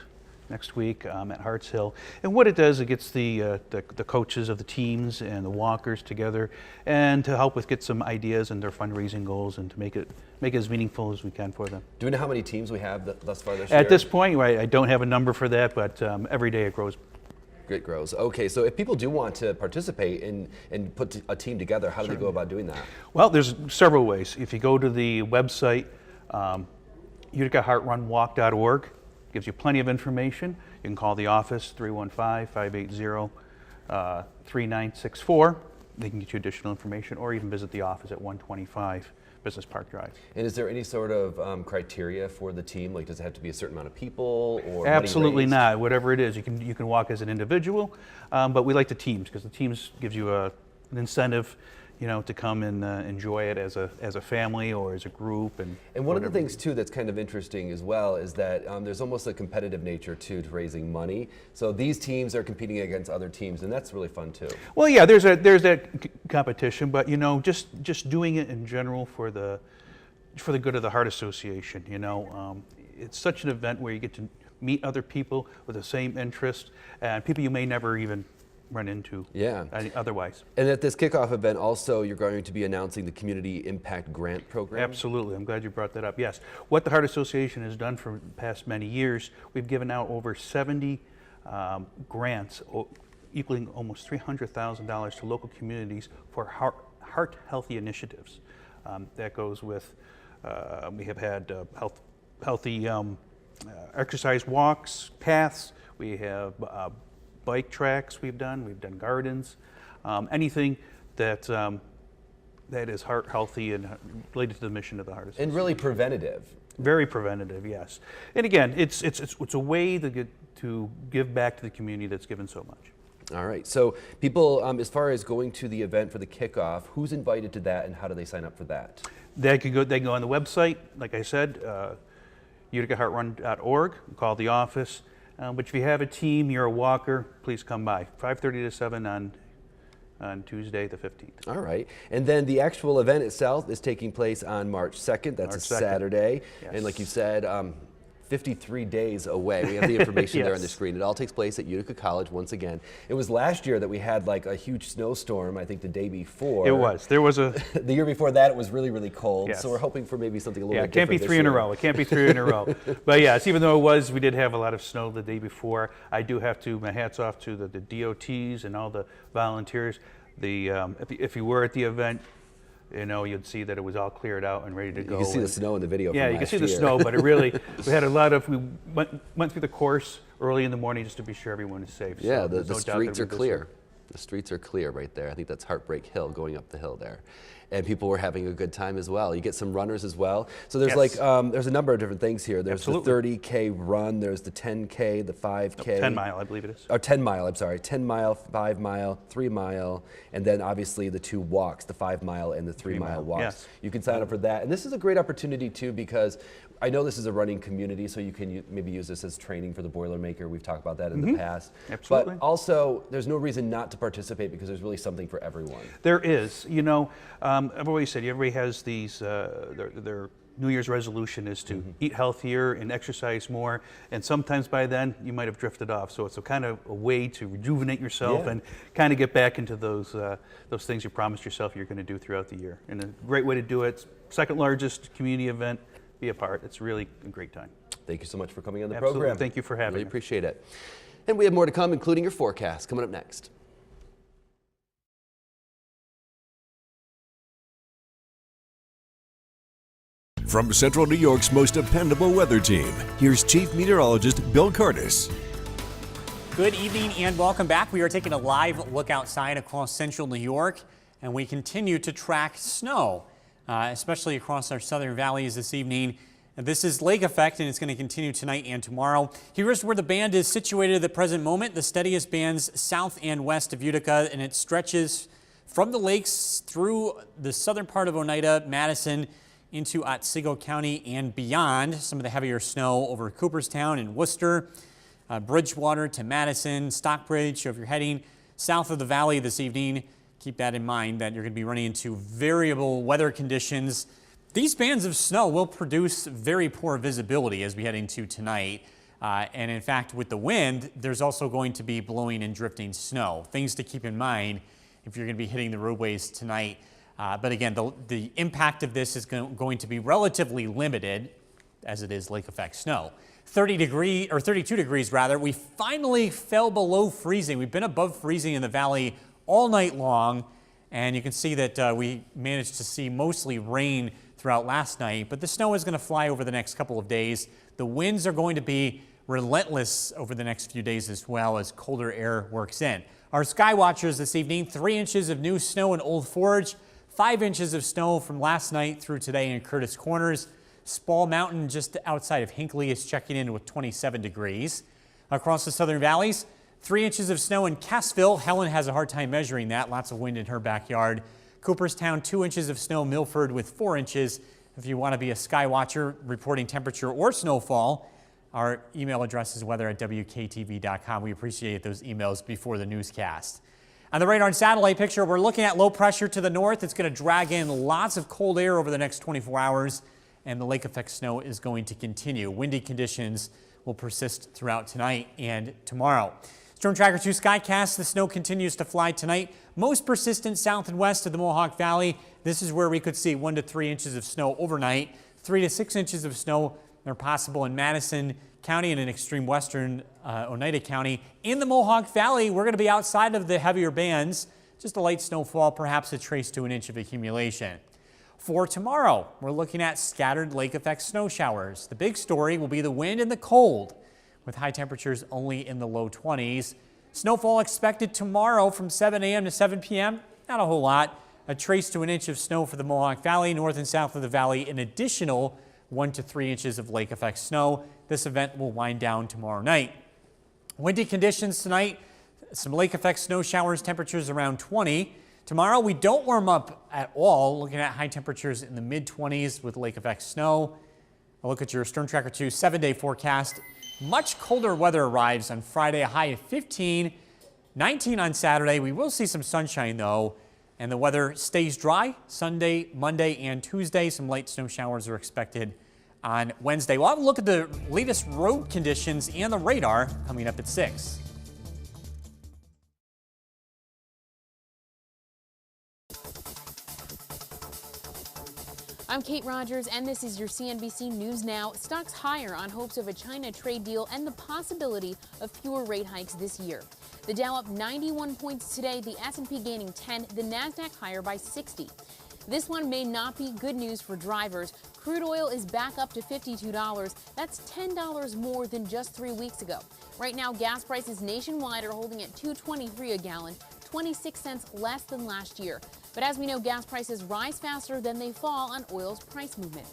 Next week at Harts Hill, and what it does, it gets the coaches of the teams and the walkers together, and to help with get some ideas and their fundraising goals, and to make it as meaningful as we can for them. Do we know how many teams we have thus far this year? At this point, I don't have a number for that, but every day it grows. It grows. Okay, so if people do want to participate and put a team together, how do they go about doing that? Well, there's several ways. If you go to the website, uticaheartrunwalk.org. Gives you plenty of information. You can call the office, 315-580-3964. They can get you additional information, or even visit the office at 125 Business Park Drive. And is there any sort of criteria for the team? Like, does it have to be a certain amount of people, or absolutely not? Whatever it is, you can walk as an individual, but we like the teams because the teams gives you an incentive, to come and enjoy it as a family or as a group. And one of the things too that's kind of interesting as well is that there's almost a competitive nature to raising money. So these teams are competing against other teams, and that's really fun too. Well, yeah, there's that competition, but just doing it in general for the good of the Heart Association. It's such an event where you get to meet other people with the same interest and people you may never even run into otherwise. And at this kickoff event also, you're going to be announcing the Community Impact Grant Program? Absolutely. I'm glad you brought that up. Yes. What the Heart Association has done for the past many years, we've given out over 70 grants equaling almost $300,000 to local communities for heart healthy initiatives. That goes with, we have had healthy exercise walks, paths, we have bike tracks we've done gardens, anything that is heart healthy and related to the mission of the Heart Association. And really preventative. Very preventative, yes. And again, it's a way to give back to the community that's given so much. All right, so people, as far as going to the event for the kickoff, who's invited to that and how do they sign up for that? They can go on the website, like I said, uticaheartrun.org, call the office. But if you have a team, you're a walker, please come by. 5:30 to 7 on Tuesday the 15th. All right. And then the actual event itself is taking place on March 2nd. That's a Saturday. Yes. And like you said, 53 days away. We have the information there on the Yes. screen. It all takes place at Utica College once again. It was last year that we had like a huge snowstorm, I think the day before. It was. There was a... The year before that, it was really, really cold. Yes. So we're hoping for maybe something a little Yeah, bit it can't be different three this in a year. row. It can't be 3 in a row. But yes, even though we did have a lot of snow the day before, I do have to, my hats off to the DOTs and all the volunteers. If you were at the event, you know, you'd see that it was all cleared out and ready to go. You can see the snow in the video. Yeah, from you can last see the year. snow, but it really, we went through the course early in the morning just to be sure everyone is safe. Yeah, So the there's no doubt that streets are it'll be clear. The streets are clear right there. I think that's Heartbreak Hill, going up the hill there. And people were having a good time as well. You get some runners as well. So there's Yes. there's a number of different things here. There's Absolutely. the 30K run, there's the 10K, the 5K. 10 mile, I believe it is. Or 10 mile, I'm sorry. 10 mile, 5 mile, 3 mile, and then obviously the 2 walks, the 5 mile and the 3 mile walks. yes. You can sign up for that. And this is a great opportunity too, because I know this is a running community, so you can maybe use this as training for the Boilermaker. We've talked about that in the past. Absolutely. But also, there's no reason not to participate because there's really something for everyone. There is. You know, I've always said everybody has these, their New Year's resolution is to eat healthier and exercise more, and sometimes by then you might have drifted off. So it's a kind of a way to rejuvenate yourself and kind of get back into those things you promised yourself you're going to do throughout the year. And a great way to do it. Second largest community event. Be a part. It's really a great time. Thank you so much for coming on the Absolutely. program. Thank you for having Really me. appreciate it. And we have more to come, including your forecast, coming up next. From Central New York's most dependable weather team, here's Chief Meteorologist Bill Curtis. Good evening and welcome back. We are taking a live look outside across central New York, and we continue to track snow, especially across our southern valleys this evening. And this is lake effect, and it's going to continue tonight and tomorrow. Here's where the band is situated at the present moment, the steadiest bands south and west of Utica, and it stretches from the lakes through the southern part of Oneida, Madison, into Otsego County and beyond. Some of the heavier snow over Cooperstown and Worcester, Bridgewater to Madison, Stockbridge. So if you're heading south of the valley this evening, keep that in mind that you're going to be running into variable weather conditions. These bands of snow will produce very poor visibility as we head into tonight. And in fact, with the wind, there's also going to be blowing and drifting snow. Things to keep in mind if you're going to be hitting the roadways tonight. But again, the impact of this is going to be relatively limited, as it is lake effect snow. 32 degrees rather. We finally fell below freezing. We've been above freezing in the valley all night long, and you can see that we managed to see mostly rain throughout last night, but the snow is going to fly over the next couple of days. The winds are going to be relentless over the next few days as well as colder air works in. Our sky watchers this evening, 3 inches of new snow in Old Forge, 5 inches of snow from last night through today in Curtis Corners. Spall Mountain just outside of Hinckley is checking in with 27 degrees. Across the southern valleys, 3 inches of snow in Cassville. Helen has a hard time measuring that. Lots of wind in her backyard. Cooperstown, 2 inches of snow. Milford with 4 inches. If you want to be a sky watcher reporting temperature or snowfall, our email address is weather@wktv.com. We appreciate those emails before the newscast. On the radar and satellite picture, we're looking at low pressure to the north. It's going to drag in lots of cold air over the next 24 hours, and the lake effect snow is going to continue. Windy conditions will persist throughout tonight and tomorrow. Storm Tracker 2 Skycast, the snow continues to fly tonight. Most persistent south and west of the Mohawk Valley. This is where we could see 1 to 3 inches of snow overnight. 3 to 6 inches of snow are possible in Madison County and in extreme western Oneida County. In the Mohawk Valley, we're going to be outside of the heavier bands. Just a light snowfall, perhaps a trace to an inch of accumulation. For tomorrow, we're looking at scattered lake effect snow showers. The big story will be the wind and the cold, with high temperatures only in the low 20s. Snowfall expected tomorrow from 7 a.m. to 7 p.m. Not a whole lot. A trace to an inch of snow for the Mohawk Valley, north and south of the valley, an additional 1 to 3 inches of lake effect snow. This event will wind down tomorrow night. Windy conditions tonight, some lake effect snow showers, temperatures around 20. Tomorrow we don't warm up at all, looking at high temperatures in the mid-20s with lake effect snow. A look at your Storm Tracker 2 7-day forecast. Much colder weather arrives on Friday, a high of 15, 19 on Saturday. We will see some sunshine though, and the weather stays dry Sunday, Monday, and Tuesday. Some light snow showers are expected on Wednesday. We'll have a look at the latest road conditions and the radar coming up at 6. I'm Kate Rogers, and this is your CNBC News Now. Stocks higher on hopes of a China trade deal and the possibility of fewer rate hikes this year. The Dow up 91 points today, the S&P gaining 10, the Nasdaq higher by 60. This one may not be good news for drivers. Crude oil is back up to $52. That's $10 more than just 3 weeks ago. Right now, gas prices nationwide are holding at $2.23 a gallon, 26 cents less than last year. But as we know, gas prices rise faster than they fall on oil's price movement.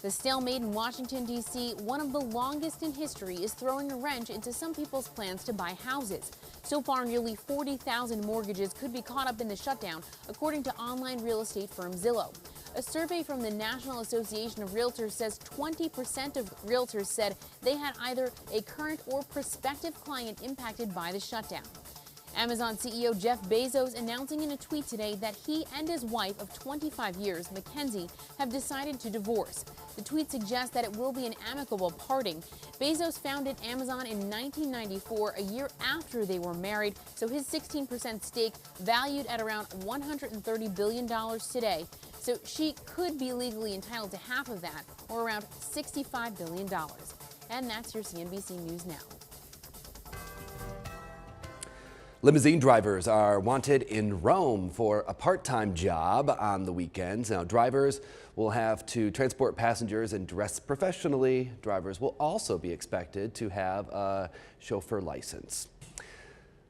The stalemate in Washington, D.C., one of the longest in history, is throwing a wrench into some people's plans to buy houses. So far, nearly 40,000 mortgages could be caught up in the shutdown, according to online real estate firm Zillow. A survey from the National Association of Realtors says 20% of realtors said they had either a current or prospective client impacted by the shutdown. Amazon CEO Jeff Bezos announcing in a tweet today that he and his wife of 25 years, Mackenzie, have decided to divorce. The tweet suggests that it will be an amicable parting. Bezos founded Amazon in 1994, a year after they were married, so his 16% stake valued at around $130 billion today. So she could be legally entitled to half of that, or around $65 billion. And that's your CNBC News Now. Limousine drivers are wanted in Rome for a part-time job on the weekends. Now, drivers will have to transport passengers and dress professionally. Drivers will also be expected to have a chauffeur license.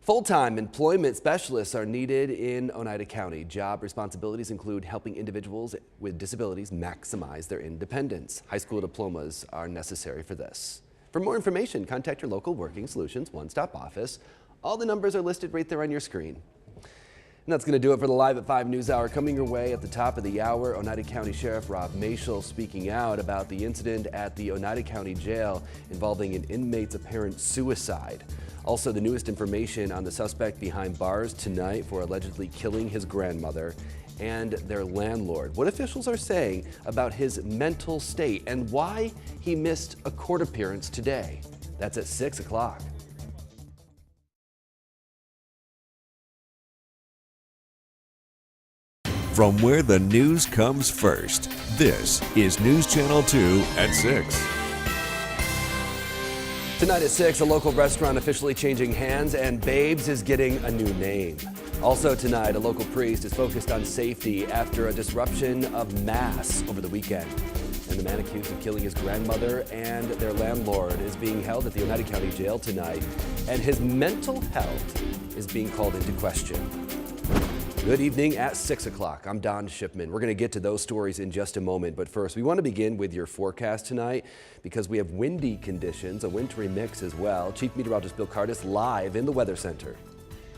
Full-time employment specialists are needed in Oneida County. Job responsibilities include helping individuals with disabilities maximize their independence. High school diplomas are necessary for this. For more information, contact your local Working Solutions one-stop office. All the numbers are listed right there on your screen. And that's going to do it for the Live at 5 News Hour. Coming your way at the top of the hour, Oneida County Sheriff Rob Mashel speaking out about the incident at the Oneida County Jail involving an inmate's apparent suicide. Also, the newest information on the suspect behind bars tonight for allegedly killing his grandmother and their landlord. What officials are saying about his mental state and why he missed a court appearance today. That's at 6 o'clock. From where the news comes first, this is News Channel 2 at 6. Tonight at 6, a local restaurant officially changing hands, and Babes is getting a new name. Also tonight, a local priest is focused on safety after a disruption of Mass over the weekend. And the man accused of killing his grandmother and their landlord is being held at the Oneida County Jail tonight, and his mental health is being called into question. Good evening at 6 o'clock. I'm Don Shipman. We're going to get to those stories in just a moment, but first we want to begin with your forecast tonight because we have windy conditions, a wintry mix as well. Chief Meteorologist Bill Cardis live in the Weather Center.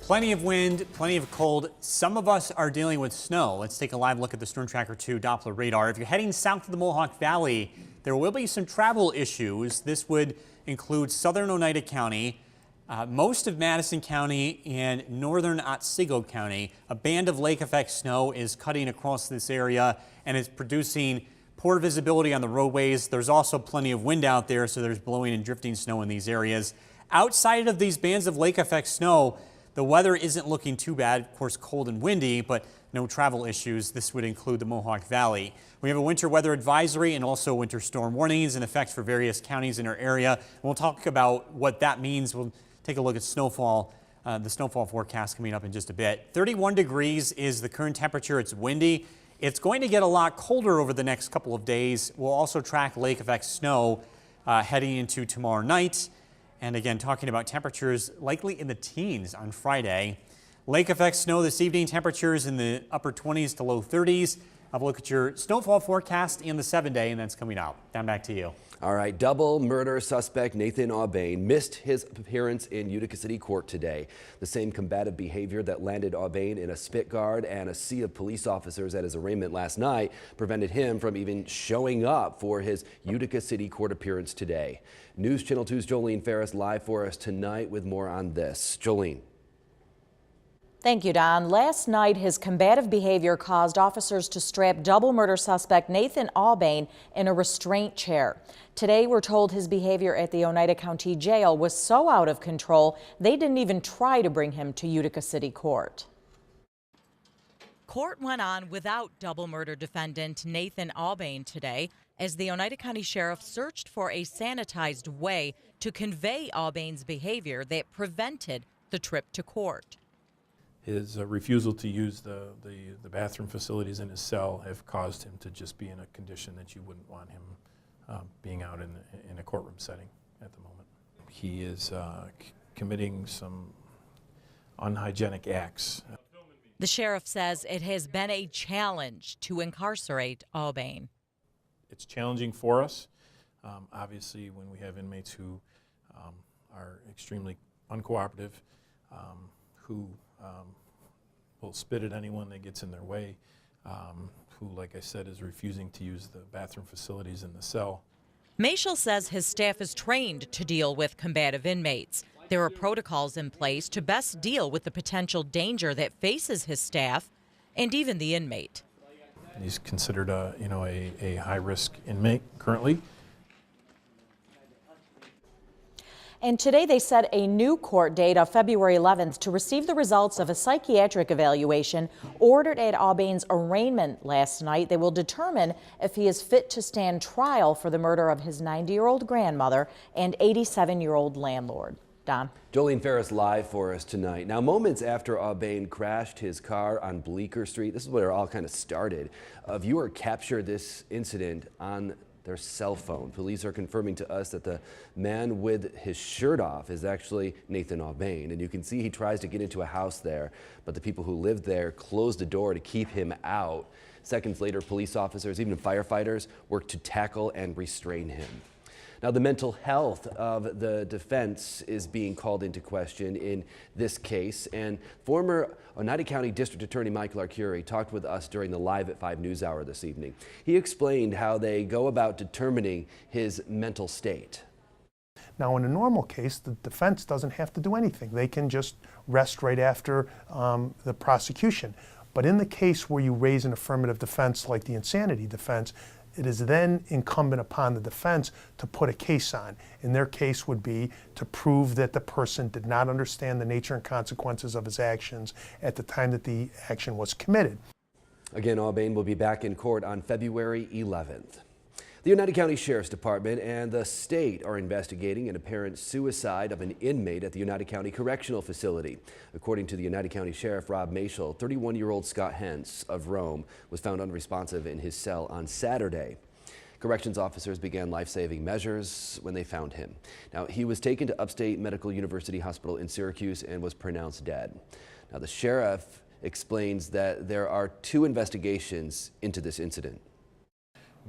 Plenty of wind, plenty of cold. Some of us are dealing with snow. Let's take a live look at the Storm Tracker 2 Doppler radar. If you're heading south to the Mohawk Valley, there will be some travel issues. This would include southern Oneida County, most of Madison County and northern Otsego County. A band of lake effect snow is cutting across this area and is producing poor visibility on the roadways. There's also plenty of wind out there, so there's blowing and drifting snow in these areas. Outside of these bands of lake effect snow, the weather isn't looking too bad. Of course, cold and windy, but no travel issues. This would include the Mohawk Valley. We have a winter weather advisory and also winter storm warnings in effect for various counties in our area. And we'll talk about what that means. We'll take a look at snowfall, the snowfall forecast coming up in just a bit. 31 degrees is the current temperature. It's windy. It's going to get a lot colder over the next couple of days. We'll also track lake effect snow heading into tomorrow night. And again, talking about temperatures likely in the teens on Friday. Lake effect snow this evening, temperatures in the upper 20s to low 30s. Have a look at your snowfall forecast and the 7-day, and that's coming out. Down back to you. All right, double murder suspect Nathan Aubain missed his appearance in Utica City Court today. The same combative behavior that landed Aubain in a spit guard and a sea of police officers at his arraignment last night prevented him from even showing up for his Utica City Court appearance today. News Channel 2's Jolene Ferris live for us tonight with more on this. Jolene. Thank you, Don. Last night, his combative behavior caused officers to strap double murder suspect Nathan Albane in a restraint chair. Today, we're told his behavior at the Oneida County Jail was so out of control, they didn't even try to bring him to Utica City Court. Court went on without double murder defendant Nathan Albane today as the Oneida County Sheriff searched for a sanitized way to convey Albane's behavior that prevented the trip to court. His refusal to use the bathroom facilities in his cell have caused him to just be in a condition that you wouldn't want him being out in a courtroom setting at the moment. He is committing some unhygienic acts. The sheriff says it has been a challenge to incarcerate Albane. It's challenging for us. Obviously, when we have inmates who are extremely uncooperative, who will spit at anyone that gets in their way, who, like I said, is refusing to use the bathroom facilities in the cell. Mashal says his staff is trained to deal with combative inmates. There are protocols in place to best deal with the potential danger that faces his staff and even the inmate. He's considered a high-risk inmate currently. And today they set a new court date of February 11th to receive the results of a psychiatric evaluation ordered at Albane's arraignment last night. They will determine if he is fit to stand trial for the murder of his 90-year-old grandmother and 87-year-old landlord. Don. Jolene Ferris live for us tonight. Now, moments after Albane crashed his car on Bleecker Street, this is where it all kind of started. A viewer captured this incident on their cell phone. Police are confirming to us that the man with his shirt off is actually Nathan Albane. And you can see he tries to get into a house there, but the people who lived there closed the door to keep him out. Seconds later, police officers, even firefighters, worked to tackle and restrain him. Now, the mental health of the defense is being called into question in this case, and former Oneida County District Attorney Michael Arcuri talked with us during the Live at 5 News Hour this evening. He explained how they go about determining his mental state. Now, in a normal case, the defense doesn't have to do anything. They can just rest right after the prosecution. But in the case where you raise an affirmative defense like the insanity defense, it is then incumbent upon the defense to put a case on. And their case would be to prove that the person did not understand the nature and consequences of his actions at the time that the action was committed. Again, Albane will be back in court on February 11th. The Oneida County Sheriff's Department and the state are investigating an apparent suicide of an inmate at the Oneida County Correctional Facility. According to the Oneida County Sheriff Rob Mashal, 31-year-old Scott Hentz of Rome was found unresponsive in his cell on Saturday. Corrections officers began life-saving measures when they found him. Now, he was taken to Upstate Medical University Hospital in Syracuse and was pronounced dead. Now, the sheriff explains that there are 2 investigations into this incident.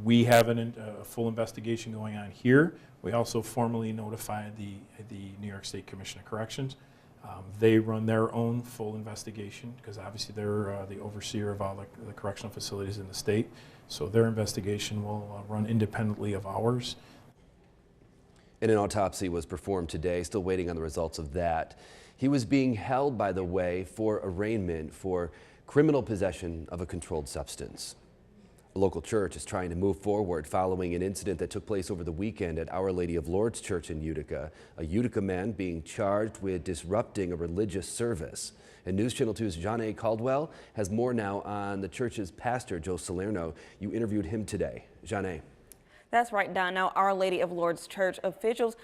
We have a full investigation going on here. We also formally notified the New York State Commission of Corrections. They run their own full investigation because obviously they're the overseer of all the correctional facilities in the state. So their investigation will run independently of ours. And an autopsy was performed today, still waiting on the results of that. He was being held, by the way, for arraignment for criminal possession of a controlled substance. A local church is trying to move forward following an incident that took place over the weekend at Our Lady of Lourdes Church in Utica. A Utica man being charged with disrupting a religious service. And News Channel 2's John A. Caldwell has more now on the church's pastor, Joe Salerno. You interviewed him today. John A. That's right, Don. Now, Our Lady of Lourdes Church officials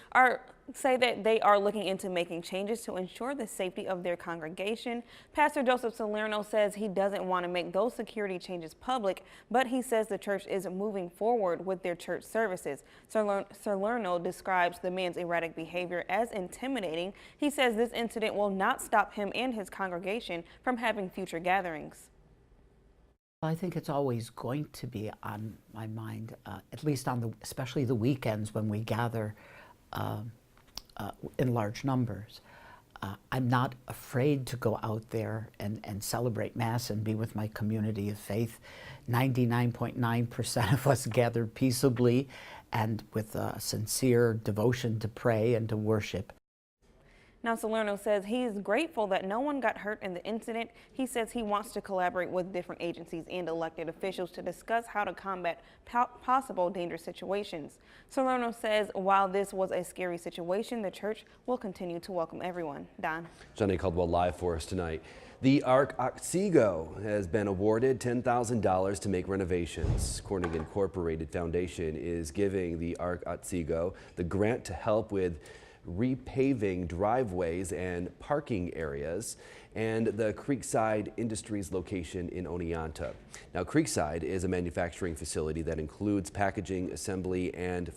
say that they are looking into making changes to ensure the safety of their congregation. Pastor Joseph Salerno says he doesn't want to make those security changes public, but he says the church is moving forward with their church services. Salerno describes the man's erratic behavior as intimidating. He says this incident will not stop him and his congregation from having future gatherings. I think it's always going to be on my mind, at least on especially the weekends when we gather in large numbers. I'm not afraid to go out there and celebrate Mass and be with my community of faith. 99.9% of us gathered peaceably and with a sincere devotion to pray and to worship. Now, Salerno says he is grateful that no one got hurt in the incident. He says he wants to collaborate with different agencies and elected officials to discuss how to combat possible dangerous situations. Salerno says while this was a scary situation, the church will continue to welcome everyone. Don. Johnny Caldwell live for us tonight. The Ark Otsego has been awarded $10,000 to make renovations. Corning Incorporated Foundation is giving the Ark Otsego the grant to help with repaving driveways and parking areas, and the Creekside Industries location in Oneonta. Now, Creekside is a manufacturing facility that includes packaging, assembly, and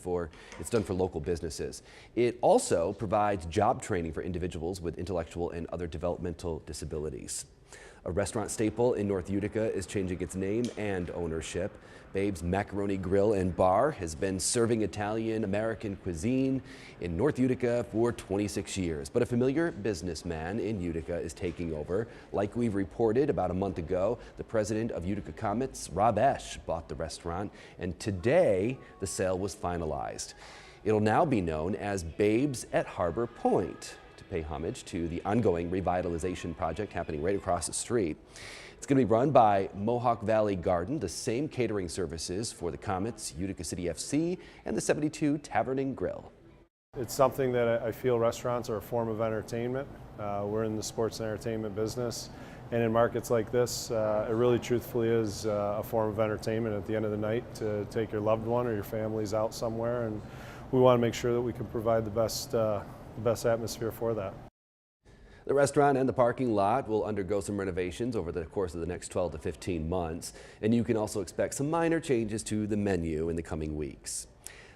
it's done for local businesses. It also provides job training for individuals with intellectual and other developmental disabilities. A restaurant staple in North Utica is changing its name and ownership. Babe's Macaroni Grill and Bar has been serving Italian-American cuisine in North Utica for 26 years. But a familiar businessman in Utica is taking over. Like we've reported about a month ago, the president of Utica Comets, Rob Esch, bought the restaurant, and today the sale was finalized. It'll now be known as Babe's at Harbor Point, to pay homage to the ongoing revitalization project happening right across the street. It's going to be run by Mohawk Valley Garden, the same catering services for the Comets, Utica City FC, and the 72 Tavern and Grill. It's something that I feel restaurants are a form of entertainment. We're in the sports and entertainment business, and in markets like this, it really truthfully is a form of entertainment at the end of the night to take your loved one or your families out somewhere, and we want to make sure that we can provide the best atmosphere for that. The restaurant and the parking lot will undergo some renovations over the course of the next 12 to 15 months, and you can also expect some minor changes to the menu in the coming weeks.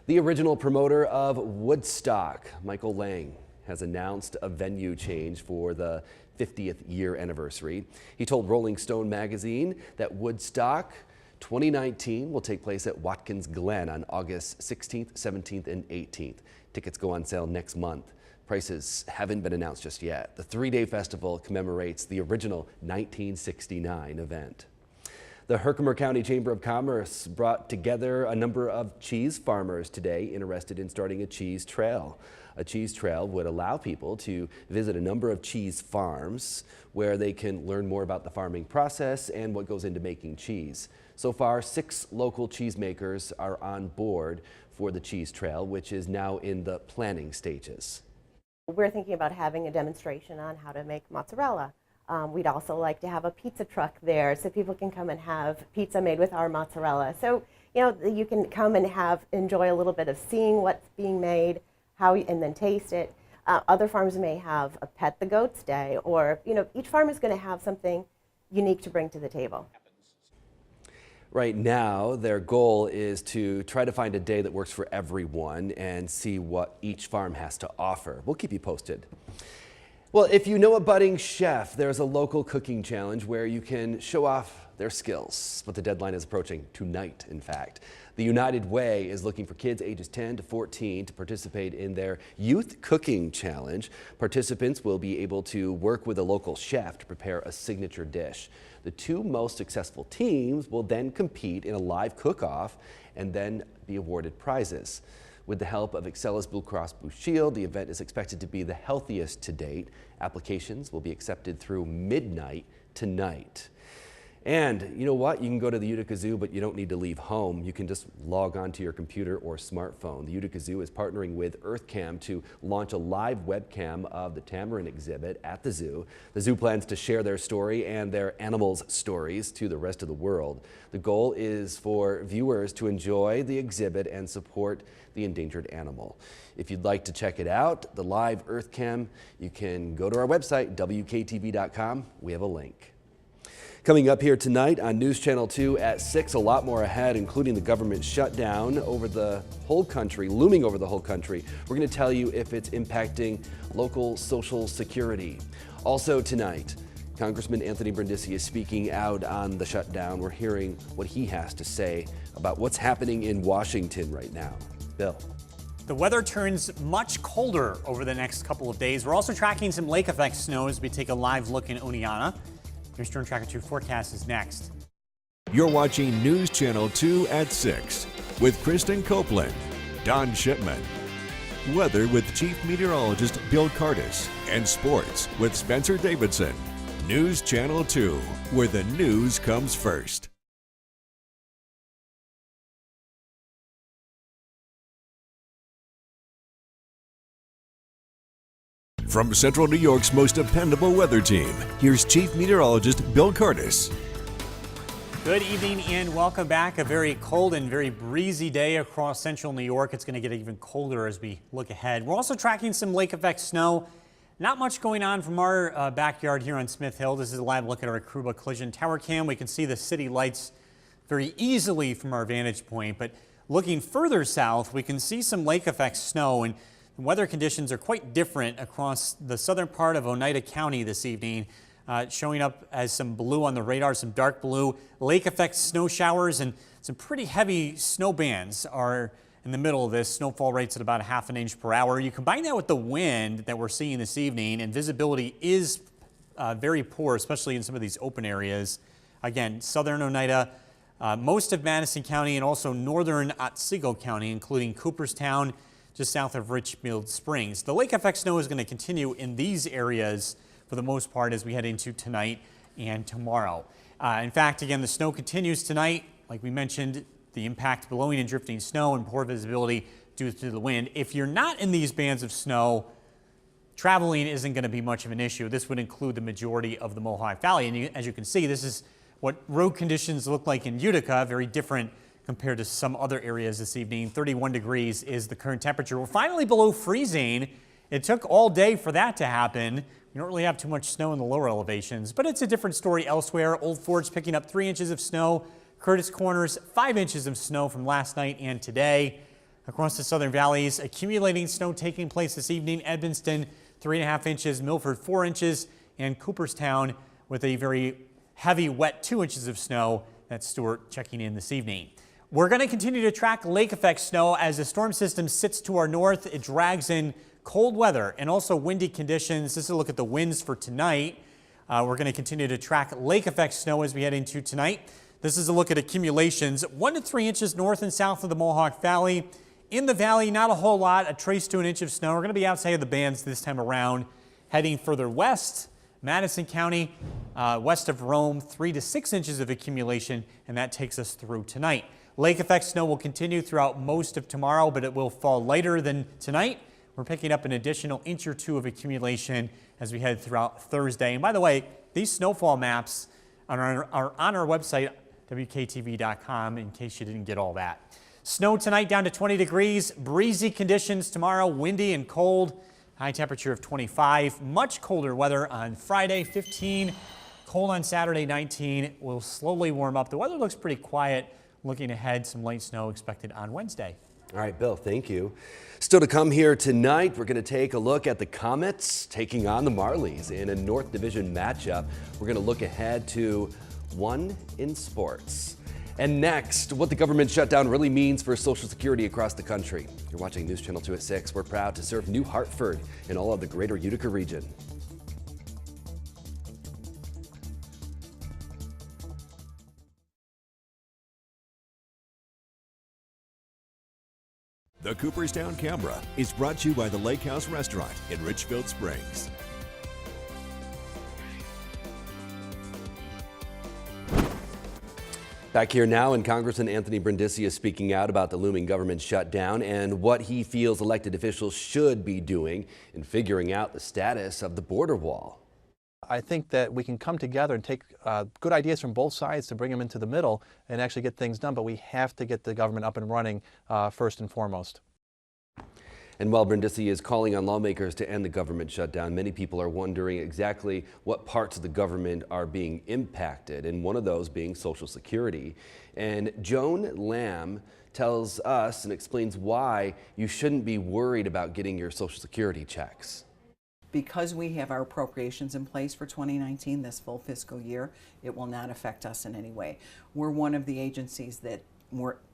The original promoter of Woodstock, Michael Lang, has announced a venue change for the 50th year anniversary. He told Rolling Stone magazine that Woodstock 2019 will take place at Watkins Glen on August 16th, 17th, and 18th. Tickets go on sale next month. Prices haven't been announced just yet. The three-day festival commemorates the original 1969 event. The Herkimer County Chamber of Commerce brought together a number of cheese farmers today interested in starting a cheese trail. A cheese trail would allow people to visit a number of cheese farms where they can learn more about the farming process and what goes into making cheese. So far, 6 local cheesemakers are on board for the cheese trail, which is now in the planning stages. We're thinking about having a demonstration on how to make mozzarella. We'd also like to have a pizza truck there so people can come and have pizza made with our mozzarella. So, you know, you can come and enjoy a little bit of seeing what's being made, and then taste it. Other farms may have a Pet the Goats Day, or, you know, each farm is going to have something unique to bring to the table. Right now, their goal is to try to find a day that works for everyone and see what each farm has to offer. We'll keep you posted. Well, if you know a budding chef, there's a local cooking challenge where you can show off their skills. But the deadline is approaching tonight, in fact. The United Way is looking for kids ages 10 to 14 to participate in their Youth Cooking Challenge. Participants will be able to work with a local chef to prepare a signature dish. The 2 most successful teams will then compete in a live cook-off and then be awarded prizes. With the help of Excelis Blue Cross Blue Shield, the event is expected to be the healthiest to date. Applications will be accepted through midnight tonight. And you know what? You can go to the Utica Zoo, but you don't need to leave home. You can just log on to your computer or smartphone. The Utica Zoo is partnering with EarthCam to launch a live webcam of the tamarin exhibit at the zoo. The zoo plans to share their story and their animals' stories to the rest of the world. The goal is for viewers to enjoy the exhibit and support the endangered animal. If you'd like to check it out, the live EarthCam, you can go to our website, WKTV.com. We have a link. Coming up here tonight on News Channel 2 at 6, a lot more ahead, including the government shutdown over the whole country, looming over the whole country. We're going to tell you if it's impacting local social security. Also tonight, Congressman Anthony Brindisi is speaking out on the shutdown. We're hearing what he has to say about what's happening in Washington right now. Bill. The weather turns much colder over the next couple of days. We're also tracking some lake effect snow as we take a live look in Oneonta. Your Storm Tracker 2 forecast is next. You're watching News Channel 2 at 6 with Kristen Copeland, Don Shipman, weather with Chief Meteorologist Bill Cardis, and sports with Spencer Davidson. News Channel 2, where the news comes first. From Central New York's most dependable weather team, here's Chief Meteorologist Bill Cardis. Good evening and welcome back. A very cold and very breezy day across central New York. It's going to get even colder as we look ahead. We're also tracking some lake effect snow. Not much going on from our backyard here on Smith Hill. This is a live look at our Aruba Collision Tower Cam. We can see the city lights very easily from our vantage point, but looking further south, we can see some lake effect snow, and the weather conditions are quite different across the southern part of Oneida County this evening. Showing up as some blue on the radar, some dark blue. Lake effect snow showers and some pretty heavy snow bands are in the middle of this. Snowfall rates at about 1/2 inch per hour. You combine that with the wind that we're seeing this evening, and visibility is very poor, especially in some of these open areas. Again, southern Oneida, most of Madison County, and also northern Otsego County, including Cooperstown, just south of Richfield Springs. The lake effect snow is going to continue in these areas for the most part as we head into tonight and tomorrow. In fact, again, the snow continues tonight. Like we mentioned, the impact blowing and drifting snow and poor visibility due to the wind. If you're not in these bands of snow, traveling isn't going to be much of an issue. This would include the majority of the Mohawk Valley. And as you can see, this is what road conditions look like in Utica, very different compared to some other areas this evening. 31 degrees is the current temperature. We're finally below freezing. It took all day for that to happen. We don't really have too much snow in the lower elevations, but it's a different story elsewhere. Old Forge picking up 3 inches of snow. Curtis Corners, 5 inches of snow from last night and today. Across the southern valleys, accumulating snow taking place this evening. Evanston, 3.5 inches. Milford, 4 inches. And Cooperstown with a very heavy, wet 2 inches of snow. That's Stuart checking in this evening. We're going to continue to track lake effect snow as the storm system sits to our north. It drags in cold weather and also windy conditions. This is a look at the winds for tonight. We're going to continue to track lake effect snow as we head into tonight. This is a look at accumulations, 1 to 3 inches north and south of the Mohawk Valley. In the valley, not a whole lot, a trace to an inch of snow. We're going to be outside of the bands this time around. Heading further west, Madison County, west of Rome, 3 to 6 inches of accumulation, and that takes us through tonight. Lake effect snow will continue throughout most of tomorrow, but it will fall lighter than tonight. We're picking up an additional inch or two of accumulation as we head throughout Thursday. And by the way, these snowfall maps are on our website, WKTV.com, in case you didn't get all that. Snow tonight down to 20 degrees. Breezy conditions tomorrow, windy and cold. High temperature of 25. Much colder weather on Friday, 15. Cold on Saturday, 19. Will slowly warm up. The weather looks pretty quiet. Looking ahead, some light snow expected on Wednesday. All right, Bill, thank you. Still to come here tonight, we're going to take a look at the Comets taking on the Marlies in a North Division matchup. We're going to look ahead to one in sports. And next, what the government shutdown really means for Social Security across the country. You're watching News Channel 2 at 6. We're proud to serve New Hartford and all of the greater Utica region. The Cooperstown Camera is brought to you by the Lake House Restaurant in Richfield Springs. Back here now, and Congressman Anthony Brindisi is speaking out about the looming government shutdown and what he feels elected officials should be doing in figuring out the status of the border wall. I think that we can come together and take good ideas from both sides to bring them into the middle and actually get things done, but we have to get the government up and running first and foremost. And while Brindisi is calling on lawmakers to end the government shutdown, many people are wondering exactly what parts of the government are being impacted, and one of those being Social Security. And Joan Lamb tells us and explains why you shouldn't be worried about getting your Social Security checks. Because we have our appropriations in place for 2019, this full fiscal year, it will not affect us in any way. We're one of the agencies that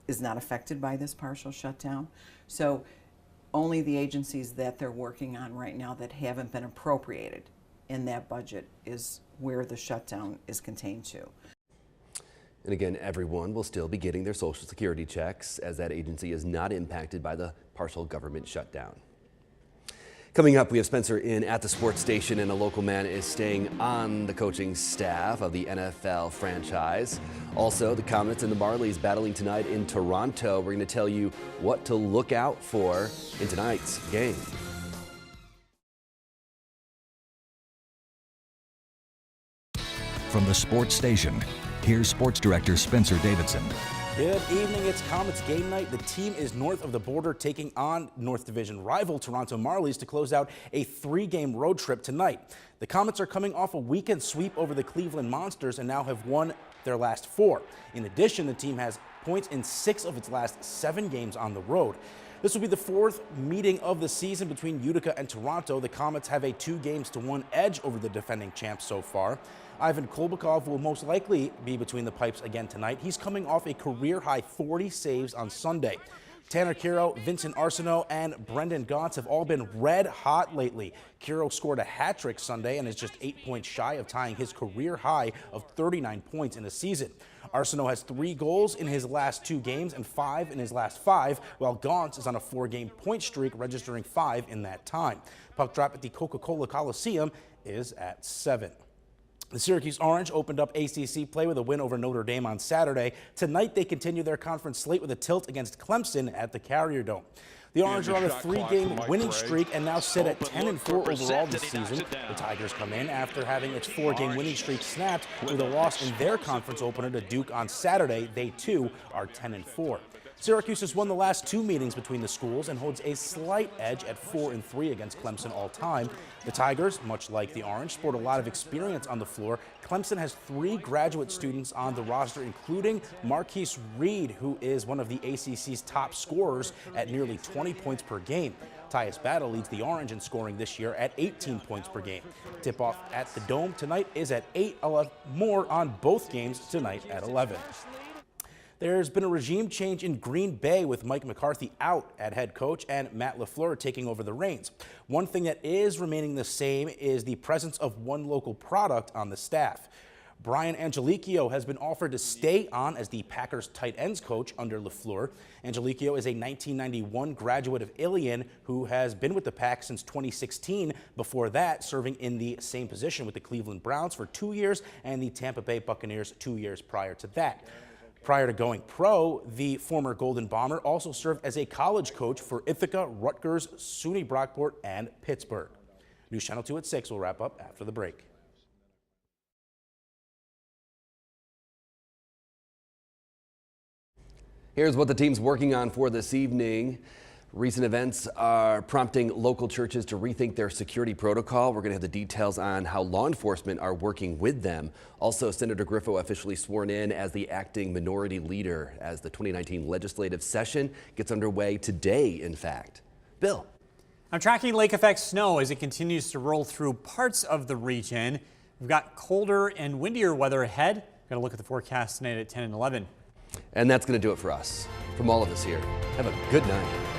is not affected by this partial shutdown. So only the agencies that they're working on right now that haven't been appropriated in that budget is where the shutdown is contained to. And again, everyone will still be getting their Social Security checks as that agency is not impacted by the partial government shutdown. Coming up, we have Spencer in at the sports station, and a local man is staying on the coaching staff of the NFL franchise. Also, the Comets and the Marlies battling tonight in Toronto. We're going to tell you what to look out for in tonight's game. From the sports station, here's Sports Director Spencer Davidson. Good evening, it's Comets game night. The team is north of the border taking on North Division rival Toronto Marlies to close out a 3-game road trip tonight. The Comets are coming off a weekend sweep over the Cleveland Monsters and now have won their last 4. In addition, the team has points in 6 of its last 7 games on the road. This will be the 4th meeting of the season between Utica and Toronto. The Comets have a 2-1 edge over the defending champs so far. Ivan Kolbakov will most likely be between the pipes again tonight. He's coming off a career-high 40 saves on Sunday. Tanner Kiro, Vincent Arsenault, and Brendan Gaunce have all been red hot lately. Kiro scored a hat trick Sunday and is just 8 points shy of tying his career high of 39 points in a season. Arsenault has 3 goals in his last 2 games and 5 in his last 5, while Gaunce is on a 4-game point streak, registering 5 in that time. Puck drop at the Coca-Cola Coliseum is at 7. The Syracuse Orange opened up ACC play with a win over Notre Dame on Saturday. Tonight, they continue their conference slate with a tilt against Clemson at the Carrier Dome. The Orange are on a 3-game winning streak and now sit at 10-4 overall this season. The Tigers come in after having its 4-game winning streak snapped with a loss in their conference opener to Duke on Saturday. They, too, are 10-4. Syracuse has won the last 2 meetings between the schools and holds a slight edge at 4-3 against Clemson all time. The Tigers, much like the Orange, sport a lot of experience on the floor. Clemson has 3 graduate students on the roster, including Marquise Reed, who is one of the ACC's top scorers at nearly 20 points per game. Tyus Battle leads the Orange in scoring this year at 18 points per game. Tip-off at the Dome tonight is at 8. More on both games tonight at 11. There's been a regime change in Green Bay with Mike McCarthy out at head coach and Matt LaFleur taking over the reins. One thing that is remaining the same is the presence of one local product on the staff. Brian Angelicchio has been offered to stay on as the Packers tight ends coach under LaFleur. Angelicchio is a 1991 graduate of Ilion who has been with the Pack since 2016. Before that, serving in the same position with the Cleveland Browns for 2 years and the Tampa Bay Buccaneers 2 years prior to that. Prior to going pro, the former Golden Bomber also served as a college coach for Ithaca, Rutgers, SUNY Brockport, and Pittsburgh. News Channel 2 at 6 will wrap up after the break. Here's what the team's working on for this evening. Recent events are prompting local churches to rethink their security protocol. We're going to have the details on how law enforcement are working with them. Also, Senator Griffo officially sworn in as the acting minority leader as the 2019 legislative session gets underway today, in fact. Bill. I'm tracking lake effect snow as it continues to roll through parts of the region. We've got colder and windier weather ahead. We're going to look at the forecast tonight at 10 and 11. And that's going to do it for us. From all of us here, have a good night.